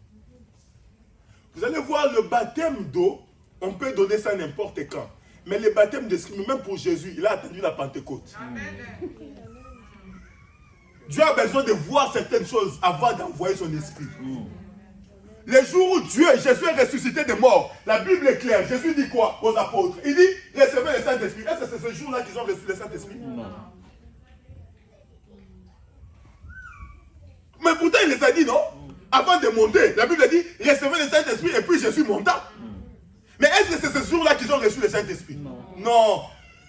Vous allez voir, le baptême d'eau, on peut donner ça n'importe quand. Mais le baptême d'esprit, même pour Jésus, il a attendu la Pentecôte. Amen. Dieu a besoin de voir certaines choses avant d'envoyer son esprit. Le jour où Jésus est ressuscité des morts, la Bible est claire. Jésus dit quoi aux apôtres? Il dit, recevez le Saint-Esprit. Est-ce que c'est ce jour-là qu'ils ont reçu le Saint-Esprit? Non. Mais pourtant, il les a dit, non? Avant de monter, la Bible dit, recevez le Saint-Esprit et puis Jésus monta. Mais est-ce que c'est ce jour-là qu'ils ont reçu le Saint-Esprit? Non.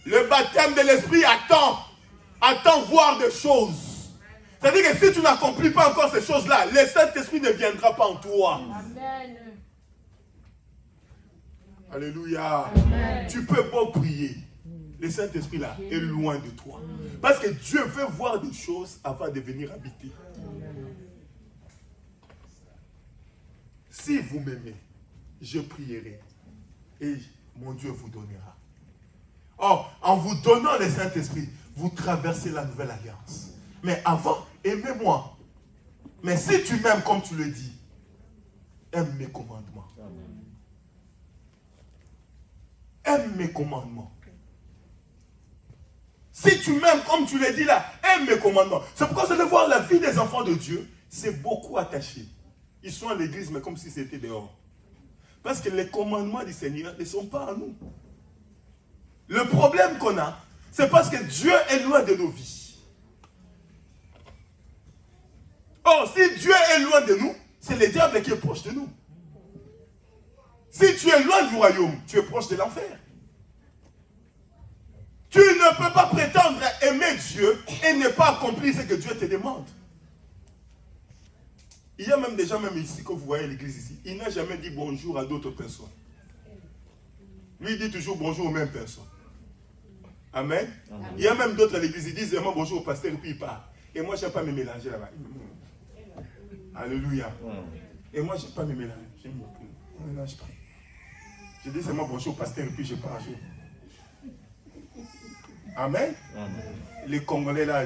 Le baptême de l'Esprit attend voir des choses. C'est-à-dire que si tu n'accomplis pas encore ces choses-là, le Saint-Esprit ne viendra pas en toi. Amen. Alléluia. Amen. Tu peux pas prier. Le Saint-Esprit là est loin de toi. Parce que Dieu veut voir des choses avant de venir habiter. Si vous m'aimez, je prierai et mon Dieu vous donnera. Or, en vous donnant le Saint-Esprit, vous traversez la nouvelle alliance. Mais avant, aimez-moi. Mais si tu m'aimes comme tu le dis, aime mes commandements. Aime mes commandements. Si tu m'aimes comme tu le dis là, aime mes commandements. C'est pourquoi vous allez voir la vie des enfants de Dieu, c'est beaucoup attaché. Ils sont à l'église, mais comme si c'était dehors. Parce que les commandements du Seigneur ne sont pas à nous. Le problème qu'on a, c'est parce que Dieu est loin de nos vies. Or, si Dieu est loin de nous, c'est le diable qui est proche de nous. Si tu es loin du royaume, tu es proche de l'enfer. Tu ne peux pas prétendre aimer Dieu et ne pas accomplir ce que Dieu te demande. Il y a même des gens, même ici, que vous voyez à l'église ici, il n'a jamais dit bonjour à d'autres personnes. Lui, il dit toujours bonjour aux mêmes personnes. Amen. Amen. Il y a même d'autres à l'église, ils disent vraiment bonjour au pasteur et puis ils partent. Et moi, je n'aime pas me mélanger là-bas. Alléluia. Et moi, je n'aime pas me mélanger. Je ne me mélange pas. Je dis seulement bonjour au pasteur et puis je pars. Amen. Amen. Les Congolais là,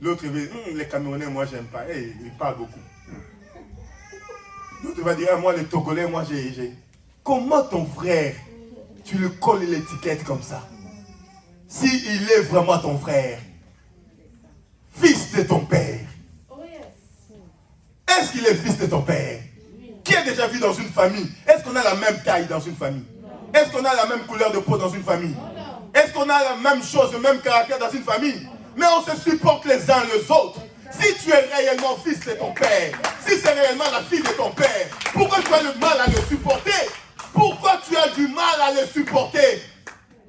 l'autre va dire, les Camerounais, moi, j'aime pas. Hey, ils parlent beaucoup. L'autre va dire, moi, les Togolais, moi, j'ai. Comment ton frère, tu le colles l'étiquette comme ça? Si il est vraiment ton frère, fils de ton père. qu'il est fils de ton père. Qui a déjà vu dans une famille? Est-ce qu'on a la même taille dans une famille? Est-ce qu'on a la même couleur de peau dans une famille? Est-ce qu'on a la même chose, le même caractère dans une famille? Mais on se supporte les uns les autres. Si tu es réellement fils de ton père, si c'est réellement la fille de ton père, pourquoi tu as le mal à le supporter? Pourquoi tu as du mal à le supporter?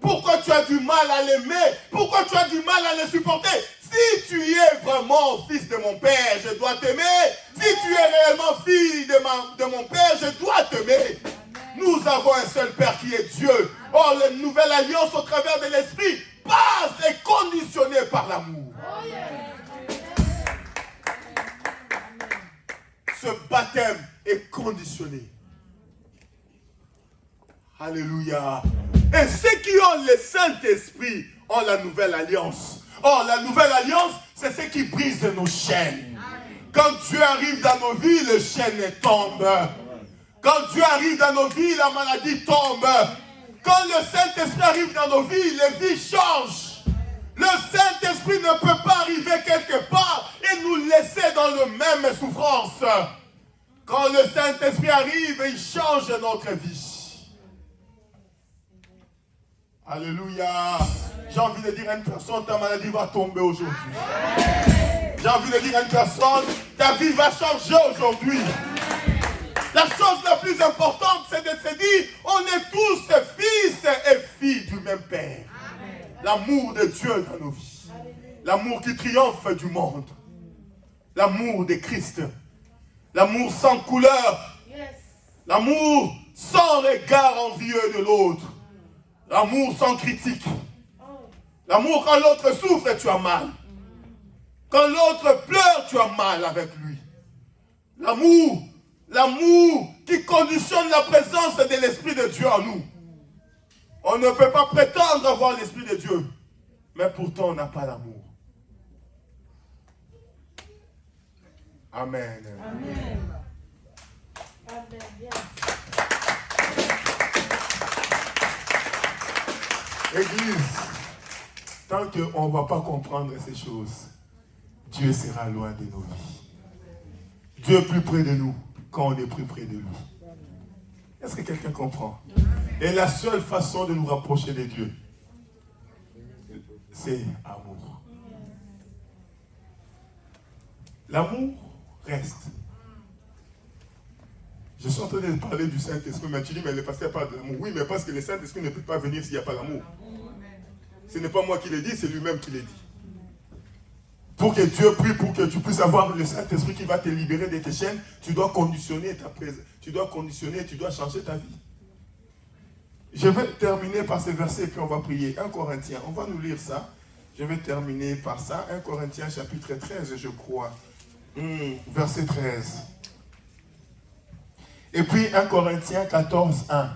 Pourquoi tu as du mal à l'aimer? Pourquoi tu as du mal à le supporter? Si tu es vraiment fils de mon père, je dois t'aimer. Si tu es réellement fille de mon père, je dois t'aimer. Nous avons un seul Père qui est Dieu. Or, la nouvelle alliance au travers de l'Esprit passe et conditionnée par l'amour. Ce baptême est conditionné. Alléluia. Et ceux qui ont le Saint-Esprit ont la nouvelle alliance. Or, la nouvelle alliance, c'est ce qui brise nos chaînes. Quand Dieu arrive dans nos vies, les chaînes tombent. Quand Dieu arrive dans nos vies, la maladie tombe. Quand le Saint-Esprit arrive dans nos vies, les vies changent. Le Saint-Esprit ne peut pas arriver quelque part et nous laisser dans la même souffrance. Quand le Saint-Esprit arrive, il change notre vie. Alléluia. J'ai envie de dire à une personne, ta maladie va tomber aujourd'hui. J'ai envie de dire à une personne, ta vie va changer aujourd'hui. La chose la plus importante, c'est de se dire, on est tous fils et filles du même Père. L'amour de Dieu dans nos vies. L'amour qui triomphe du monde. L'amour de Christ. L'amour sans couleur. L'amour sans regard envieux de l'autre. L'amour sans critique. L'amour quand l'autre souffre, tu as mal. Quand l'autre pleure, tu as mal avec lui. L'amour qui conditionne la présence de l'Esprit de Dieu en nous. On ne peut pas prétendre avoir l'Esprit de Dieu, mais pourtant on n'a pas l'amour. Amen. Amen. Amen. Yes. Église, tant qu'on ne va pas comprendre ces choses, Dieu sera loin de nos vies. Dieu est plus près de nous quand on est plus près de lui. Est-ce que quelqu'un comprend? Et la seule façon de nous rapprocher de Dieu, c'est l'amour. L'amour reste. Je suis en train de parler du Saint-Esprit, mais tu dis, mais le pasteur parle de l'amour. Oui, mais parce que le Saint-Esprit ne peut pas venir s'il n'y a pas l'amour. Ce n'est pas moi qui l'ai dit, c'est lui-même qui l'a dit. Pour que Dieu prie, pour que tu puisses avoir le Saint-Esprit qui va te libérer de tes chaînes, tu dois conditionner ta présence. Tu dois conditionner, tu dois changer ta vie. Je vais terminer par ce verset et puis on va prier. 1 Corinthiens, on va nous lire ça. Je vais terminer par ça. 1 Corinthiens chapitre 13, je crois. Verset 13. Et puis 1 Corinthiens 14, 1.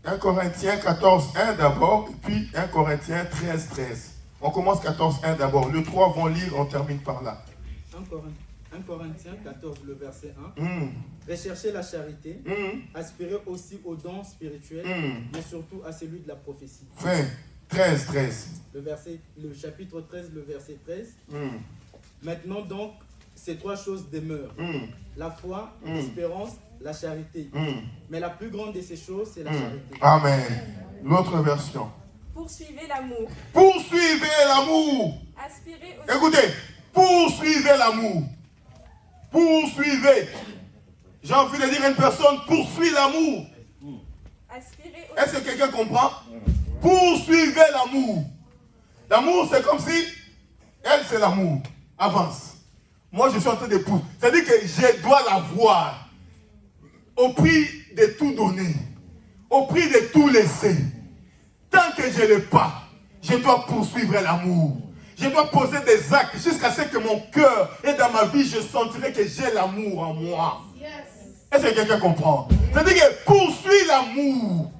1 Corinthiens 14, 1 d'abord, et puis 1 Corinthiens 13, 13. On commence 14, 1 d'abord. Le 3 vont lire, on termine par là. 1 Corinthiens 14, le verset 1. Recherchez la charité, aspirez aussi aux dons spirituels, mais surtout à celui de la prophétie. 13, 13. Le chapitre 13, le verset 13. Maintenant donc, ces trois choses demeurent. La foi, l'espérance, la charité. Mais la plus grande de ces choses, c'est la charité. Amen. L'autre version. Poursuivez l'amour. Poursuivez l'amour. Aspirez aussi. Écoutez, poursuivez l'amour. Poursuivez. J'ai envie de dire à une personne, poursuis l'amour. Aspirez aussi. Est-ce que quelqu'un comprend? Poursuivez l'amour. L'amour, c'est comme si, elle, c'est l'amour. Avance. Moi, je suis en train de pousser. C'est-à-dire que je dois la voir. Au prix de tout donner. Au prix de tout laisser. Tant que je ne l'ai pas, je dois poursuivre l'amour. Je dois poser des actes jusqu'à ce que mon cœur et dans ma vie, je sentirai que j'ai l'amour en moi. Est-ce que quelqu'un comprend? C'est-à-dire que poursuis l'amour.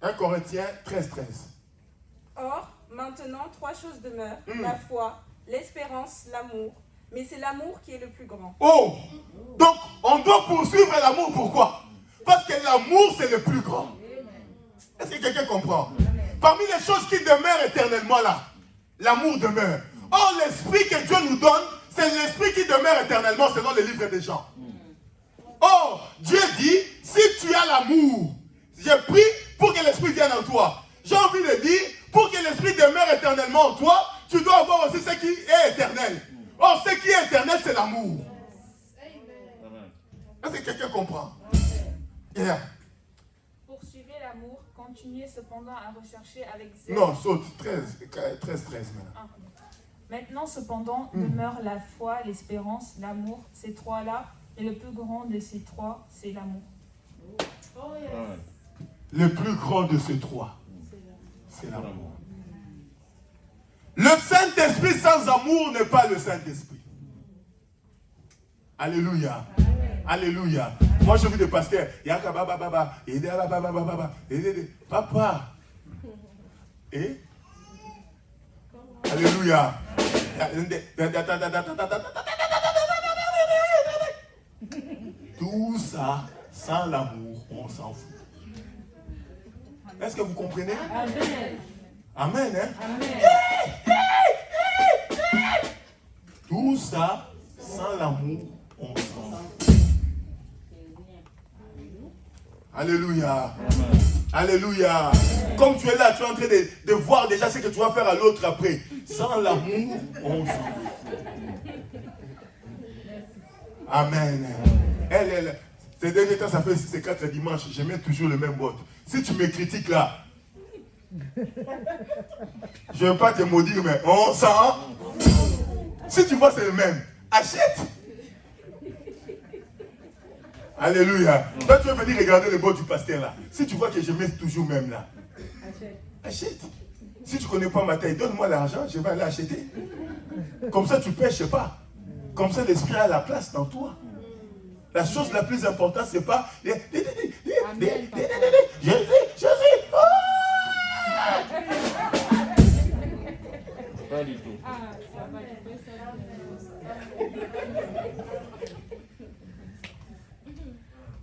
1 Corinthiens 13, 13. Or, maintenant, trois choses demeurent. La foi, l'espérance, l'amour. Mais c'est l'amour qui est le plus grand. Oh! Donc, on doit poursuivre l'amour. Pourquoi? Parce que l'amour, c'est le plus grand. Est-ce que quelqu'un comprend? Parmi les choses qui demeurent éternellement là, l'amour demeure. Or, l'esprit que Dieu nous donne, c'est l'esprit qui demeure éternellement selon le livre des Jean. Or, Dieu dit, si tu as l'amour, j'ai prie pour que l'esprit vienne en toi. J'ai envie de dire, pour que l'esprit demeure éternellement en toi, tu dois avoir aussi ce qui est éternel. Or, ce qui est éternel, c'est l'amour. Est-ce que quelqu'un comprend? Yeah. Poursuivez l'amour, continuez cependant à rechercher avec zèle. Non, saute 13 maintenant. Ah. Maintenant, cependant, demeure la foi, l'espérance, l'amour, ces trois-là, et le plus grand de ces trois, c'est l'amour. Oh, yes. Le plus grand de ces trois, c'est l'amour. Le Saint-Esprit sans amour n'est pas le Saint-Esprit. Alléluia. Alléluia. Moi, je vis des pasteurs. Papa. Et? Alléluia. Tout ça, sans l'amour, on s'en fout. Est-ce que vous comprenez? Amen. Amen, hein? Amen. Tout ça, sans l'amour, on s'en fout. Alléluia. Alléluia. Comme tu es là, tu es en train de voir déjà ce que tu vas faire à l'autre après. Sans l'amour, on s'en fout. Amen. Elle, ces derniers temps, ça fait ces 4 dimanches, je mets toujours le même vote. Si tu me critiques là, je ne veux pas te maudire, mais on s'en. Si tu vois c'est le même, achète. Alléluia. Toi, tu veux venir regarder le bord du pasteur là. Si tu vois que je mets toujours même là, achète. Si tu ne connais pas ma taille, donne-moi l'argent, je vais aller acheter. Comme ça, tu ne pêches pas. Comme ça, l'esprit a la place dans toi. La chose la plus importante, c'est pas. Jésus. Pas du tout.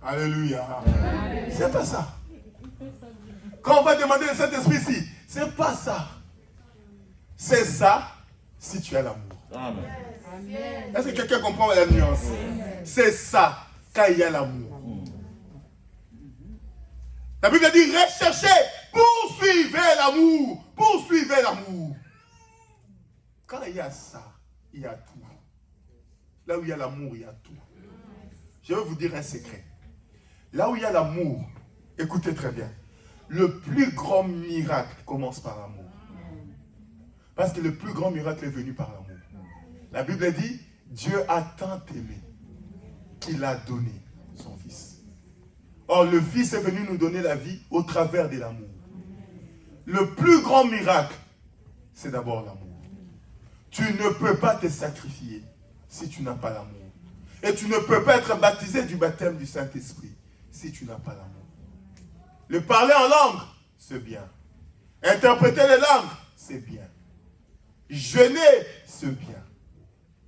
Alléluia. C'est pas ça. Quand on va demander le Saint-Esprit ici, c'est pas ça. C'est ça si tu as l'amour. Amen. Est-ce que quelqu'un comprend la nuance? C'est ça quand il y a l'amour. La Bible dit recherchez, poursuivez l'amour. Poursuivez l'amour. Quand il y a ça, il y a tout. Là où il y a l'amour, il y a tout. Je vais vous dire un secret. Là où il y a l'amour, écoutez très bien. Le plus grand miracle commence par l'amour. Parce que le plus grand miracle est venu par l'amour. La Bible dit, Dieu a tant aimé qu'il a donné son Fils. Or, le Fils est venu nous donner la vie au travers de l'amour. Le plus grand miracle, c'est d'abord l'amour. Tu ne peux pas te sacrifier si tu n'as pas l'amour. Et tu ne peux pas être baptisé du baptême du Saint-Esprit si tu n'as pas l'amour. Le parler en langue, c'est bien. Interpréter les langues, c'est bien. Jeûner, c'est bien.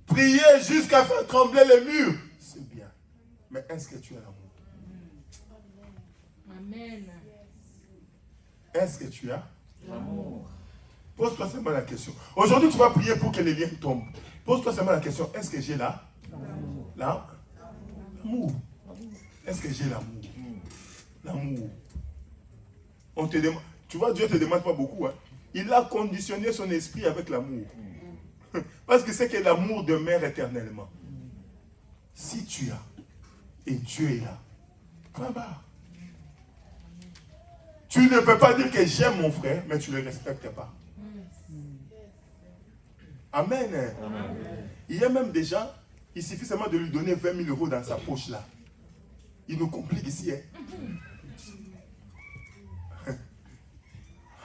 Prier jusqu'à faire trembler les murs, c'est bien. Mais est-ce que tu as l'amour? Amen. Est-ce que tu as L'amour. Pose-toi seulement la question. Aujourd'hui, tu vas prier pour que les liens tombent. Pose-toi seulement la question. Est-ce que j'ai là? L'amour. Est-ce que j'ai l'amour? L'amour. On te demande. Tu vois, Dieu ne te demande pas beaucoup. Hein? Il a conditionné son esprit avec l'amour. Parce que c'est que l'amour demeure éternellement. Si tu as, et Dieu est là, là-bas. Tu ne peux pas dire que j'aime mon frère, mais tu ne le respectes pas. Amen. Amen. Il y a même des gens, il suffit seulement de lui donner 20 000 euros dans sa poche là. Il nous complique ici. Hein?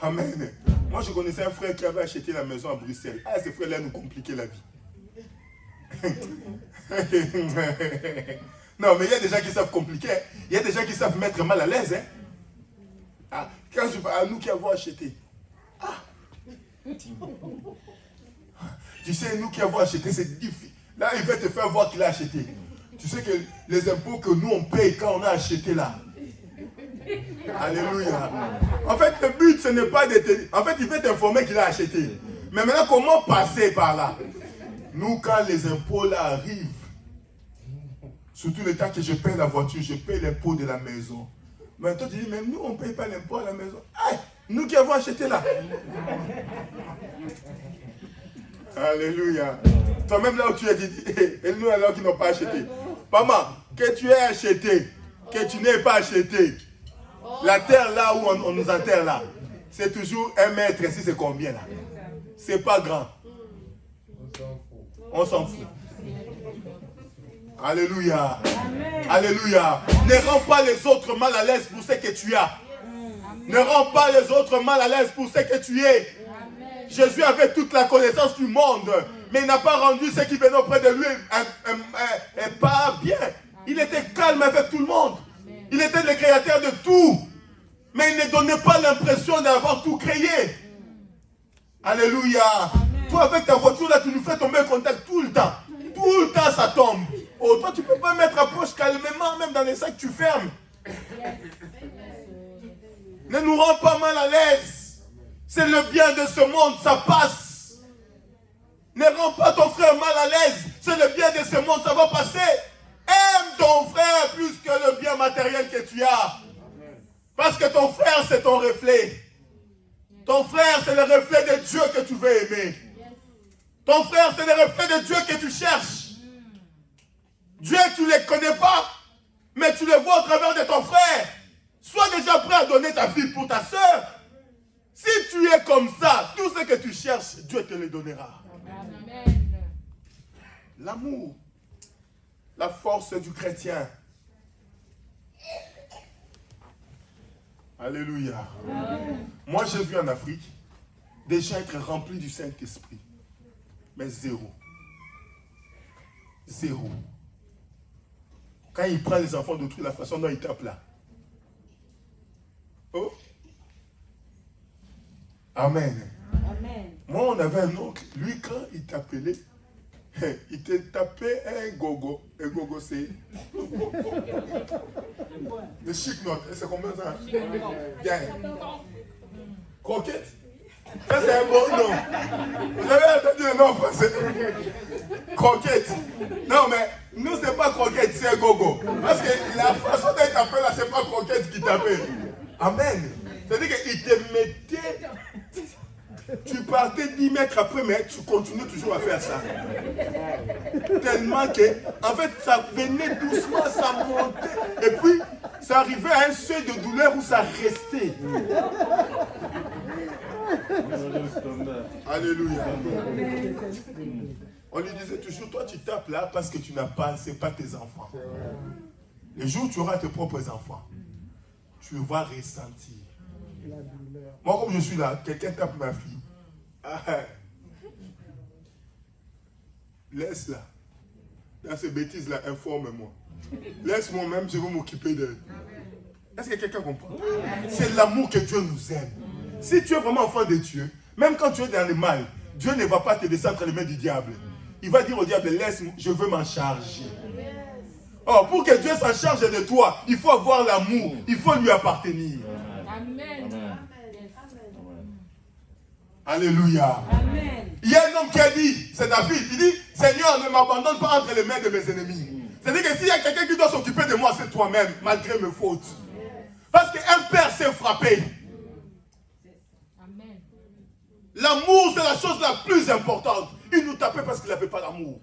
Amen. Moi, je connaissais un frère qui avait acheté la maison à Bruxelles. Ah, ce frère-là nous compliquait la vie. Non, mais il y a des gens qui savent compliquer. Il y a des gens qui savent mettre mal à l'aise. Hein? Ah, quand je parle à nous qui avons acheté. Ah. Tu sais, nous qui avons acheté, c'est difficile. Là, il va te faire voir qu'il a acheté. Tu sais que les impôts que nous, on paye quand on a acheté là. Alléluia. En fait, le but, ce n'est pas de te... En fait, il veut t'informer qu'il a acheté. Mais maintenant, comment passer par là? Nous, quand les impôts là arrivent, surtout le temps que je paye la voiture, je paye l'impôt de la maison. Mais toi, tu dis, mais nous, on ne paye pas l'impôt à la maison. Hey, nous qui avons acheté là. Alléluia. Toi-même là où tu es, tu dis, et nous alors qui n'ont pas acheté. Maman, que tu aies acheté, que tu n'aies pas acheté, la terre là où on nous enterre là, c'est toujours 1 mètre ici, c'est combien là? C'est pas grand. On s'en fout. Alléluia. Amen. Alléluia. Ne rends pas les autres mal à l'aise pour ce que tu as. Ne rends pas les autres mal à l'aise pour ce que tu es. Amen. Jésus avait toute la connaissance du monde, mais il n'a pas rendu ceux qui venaient auprès de lui pas bien. Il était calme avec tout le monde. Il était le créateur de tout. Mais il ne donnait pas l'impression d'avoir tout créé. Alléluia. Amen. Toi, avec ta voiture, là, tu nous fais tomber en contact tout le temps. Tout le temps, ça tombe. Oh, toi, tu ne peux pas mettre la poche calmement, même dans les sacs, tu fermes. Ne nous rends pas mal à l'aise. C'est le bien de ce monde, ça passe. Ne rends pas ton frère mal à l'aise. C'est le bien de ce monde, ça va passer. Aime ton frère plus que le bien matériel que tu as. Parce que ton frère, c'est ton reflet. Ton frère, c'est le reflet de Dieu que tu veux aimer. Ton frère, c'est le reflet de Dieu que tu cherches. Dieu, tu ne les connais pas, mais tu le vois au travers de ton frère. Sois déjà prêt à donner ta vie pour ta soeur. Si tu es comme ça, tout ce que tu cherches, Dieu te le donnera. Amen. L'amour, la force du chrétien. Alléluia. Amen. Moi, j'ai vu en Afrique des gens être remplis du Saint-Esprit. Mais zéro. Zéro. Quand il prend les enfants d'autrui, la façon dont il tape là. Oh. Amen. Amen. Moi, on avait un oncle. Lui, quand il t'appelait, il te tapait un gogo. Un gogo, c'est... Le chic note. C'est combien ça? Bien. Croquette. Ça, c'est un bon nom. Vous avez entendu le nom français? Croquette. Non, mais nous, c'est pas croquette, c'est un gogo. Parce que la façon dont il t'appelle là, c'est pas croquette qui t'appelle. Amen. C'est-à-dire qu'il te mettait... Tu partais 10 mètres après, mais tu continues toujours à faire ça. Tellement que, en fait, ça venait doucement, ça montait. Et puis, ça arrivait à un seuil de douleur où ça restait. Alléluia. On lui disait toujours, toi tu tapes là parce que tu n'as pas, c'est pas tes enfants. Le jour où tu auras tes propres enfants, tu vas ressentir. Moi, comme je suis là, quelqu'un tape ma fille. Laisse-la. Dans ces bêtises-là, informe-moi. Laisse-moi même, je vais m'occuper d'elle. Est-ce que quelqu'un comprend? C'est l'amour que Dieu nous aime. Si tu es vraiment enfant de Dieu, même quand tu es dans le mal, Dieu ne va pas te laisser entre les mains du diable. Il va dire au diable, laisse-moi, je veux m'en charger. Oh, pour que Dieu s'en charge de toi, il faut avoir l'amour, il faut lui appartenir. Amen. Alléluia. Amen. Il y a un homme qui a dit, c'est David, il dit, Seigneur, ne m'abandonne pas entre les mains de mes ennemis. C'est-à-dire que s'il y a quelqu'un qui doit s'occuper de moi, c'est toi-même, malgré mes fautes. Parce qu'un père s'est frappé. Amen. L'amour, c'est la chose la plus importante. Il nous tapait parce qu'il n'avait pas d'amour.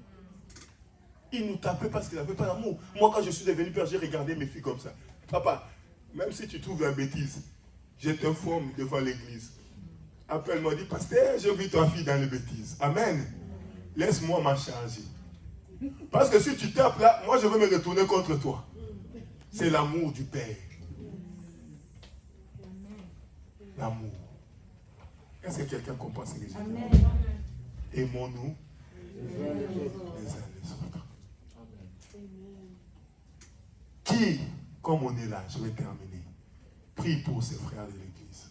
Il nous tapait parce qu'il n'avait pas d'amour. Moi, quand je suis devenu père, j'ai regardé mes filles comme ça. Papa, même si tu trouves la bêtise, je t'informe devant l'église. Après, elle m'a dit, pasteur, j'ai vu ta fille dans les bêtises. Amen. Laisse-moi m'en charger. Parce que si tu tapes là, moi je vais me retourner contre toi. C'est l'amour du Père. L'amour. Est-ce que quelqu'un comprend ce que j'ai dit? Aimons-nous les uns les autres. Qui, comme on est là, je vais terminer, prie pour ses frères de l'église.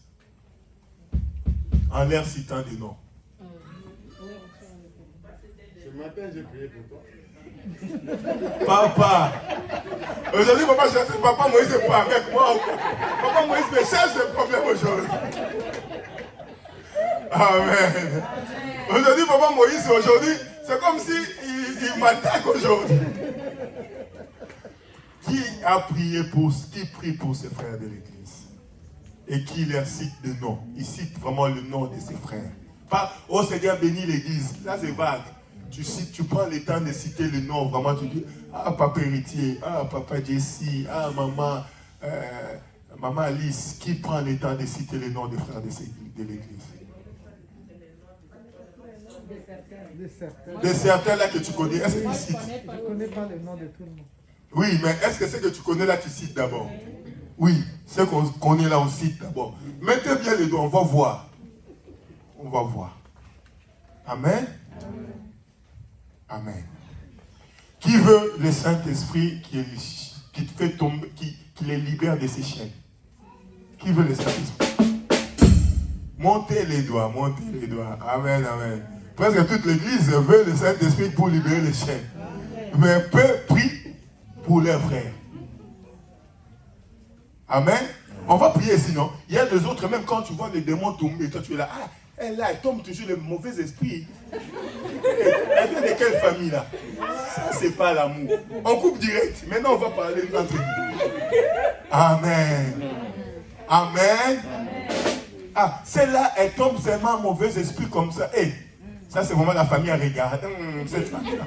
En l'air citant des noms. Ce matin, j'ai prié pour toi. Papa. Aujourd'hui, papa Moïse n'est pas avec moi. Papa Moïse me cherche des problèmes aujourd'hui. Amen. Aujourd'hui, papa Moïse, aujourd'hui, c'est comme si il m'attaque aujourd'hui. Qui prie pour ses frères de l'église? Et qui leur cite le nom? Il cite vraiment le nom de ses frères. Pas, oh Seigneur, bénis l'église. Là, c'est vague. Tu prends le temps de citer le nom, vraiment, tu dis, ah, papa héritier, ah, papa Jessie, ah, maman Alice. Qui prend le temps de citer le nom des frères de l'église? De certains là que tu connais, est-ce que tu cites? Je ne connais pas le nom de tout le monde. Oui, mais est-ce que c'est que tu connais là, tu cites d'abord? Oui, c'est qu'on connaît là, on cite d'abord. Mettez bien les doigts, on va voir. On va voir. Amen. Amen. Qui veut le Saint-Esprit qui te fait tomber, qui les libère de ses chaînes? Qui veut le Saint-Esprit? Montez les doigts, montez les doigts. Amen, amen. Presque toute l'église veut le Saint-Esprit pour libérer les chaînes. Mais peu prient pour leurs frères. Amen. On va prier sinon. Il y a des autres, même quand tu vois les démons tomber, toi tu es là, ah, elle là, elle tombe toujours les mauvais esprits. Elle vient de quelle famille là? Ça, c'est pas l'amour. On coupe direct. Maintenant, on va parler entre nous. Amen. Amen. Ah, celle-là, elle tombe seulement un mauvais esprit comme ça. Hey, ça, c'est vraiment la famille à regarder. Cette famille-là.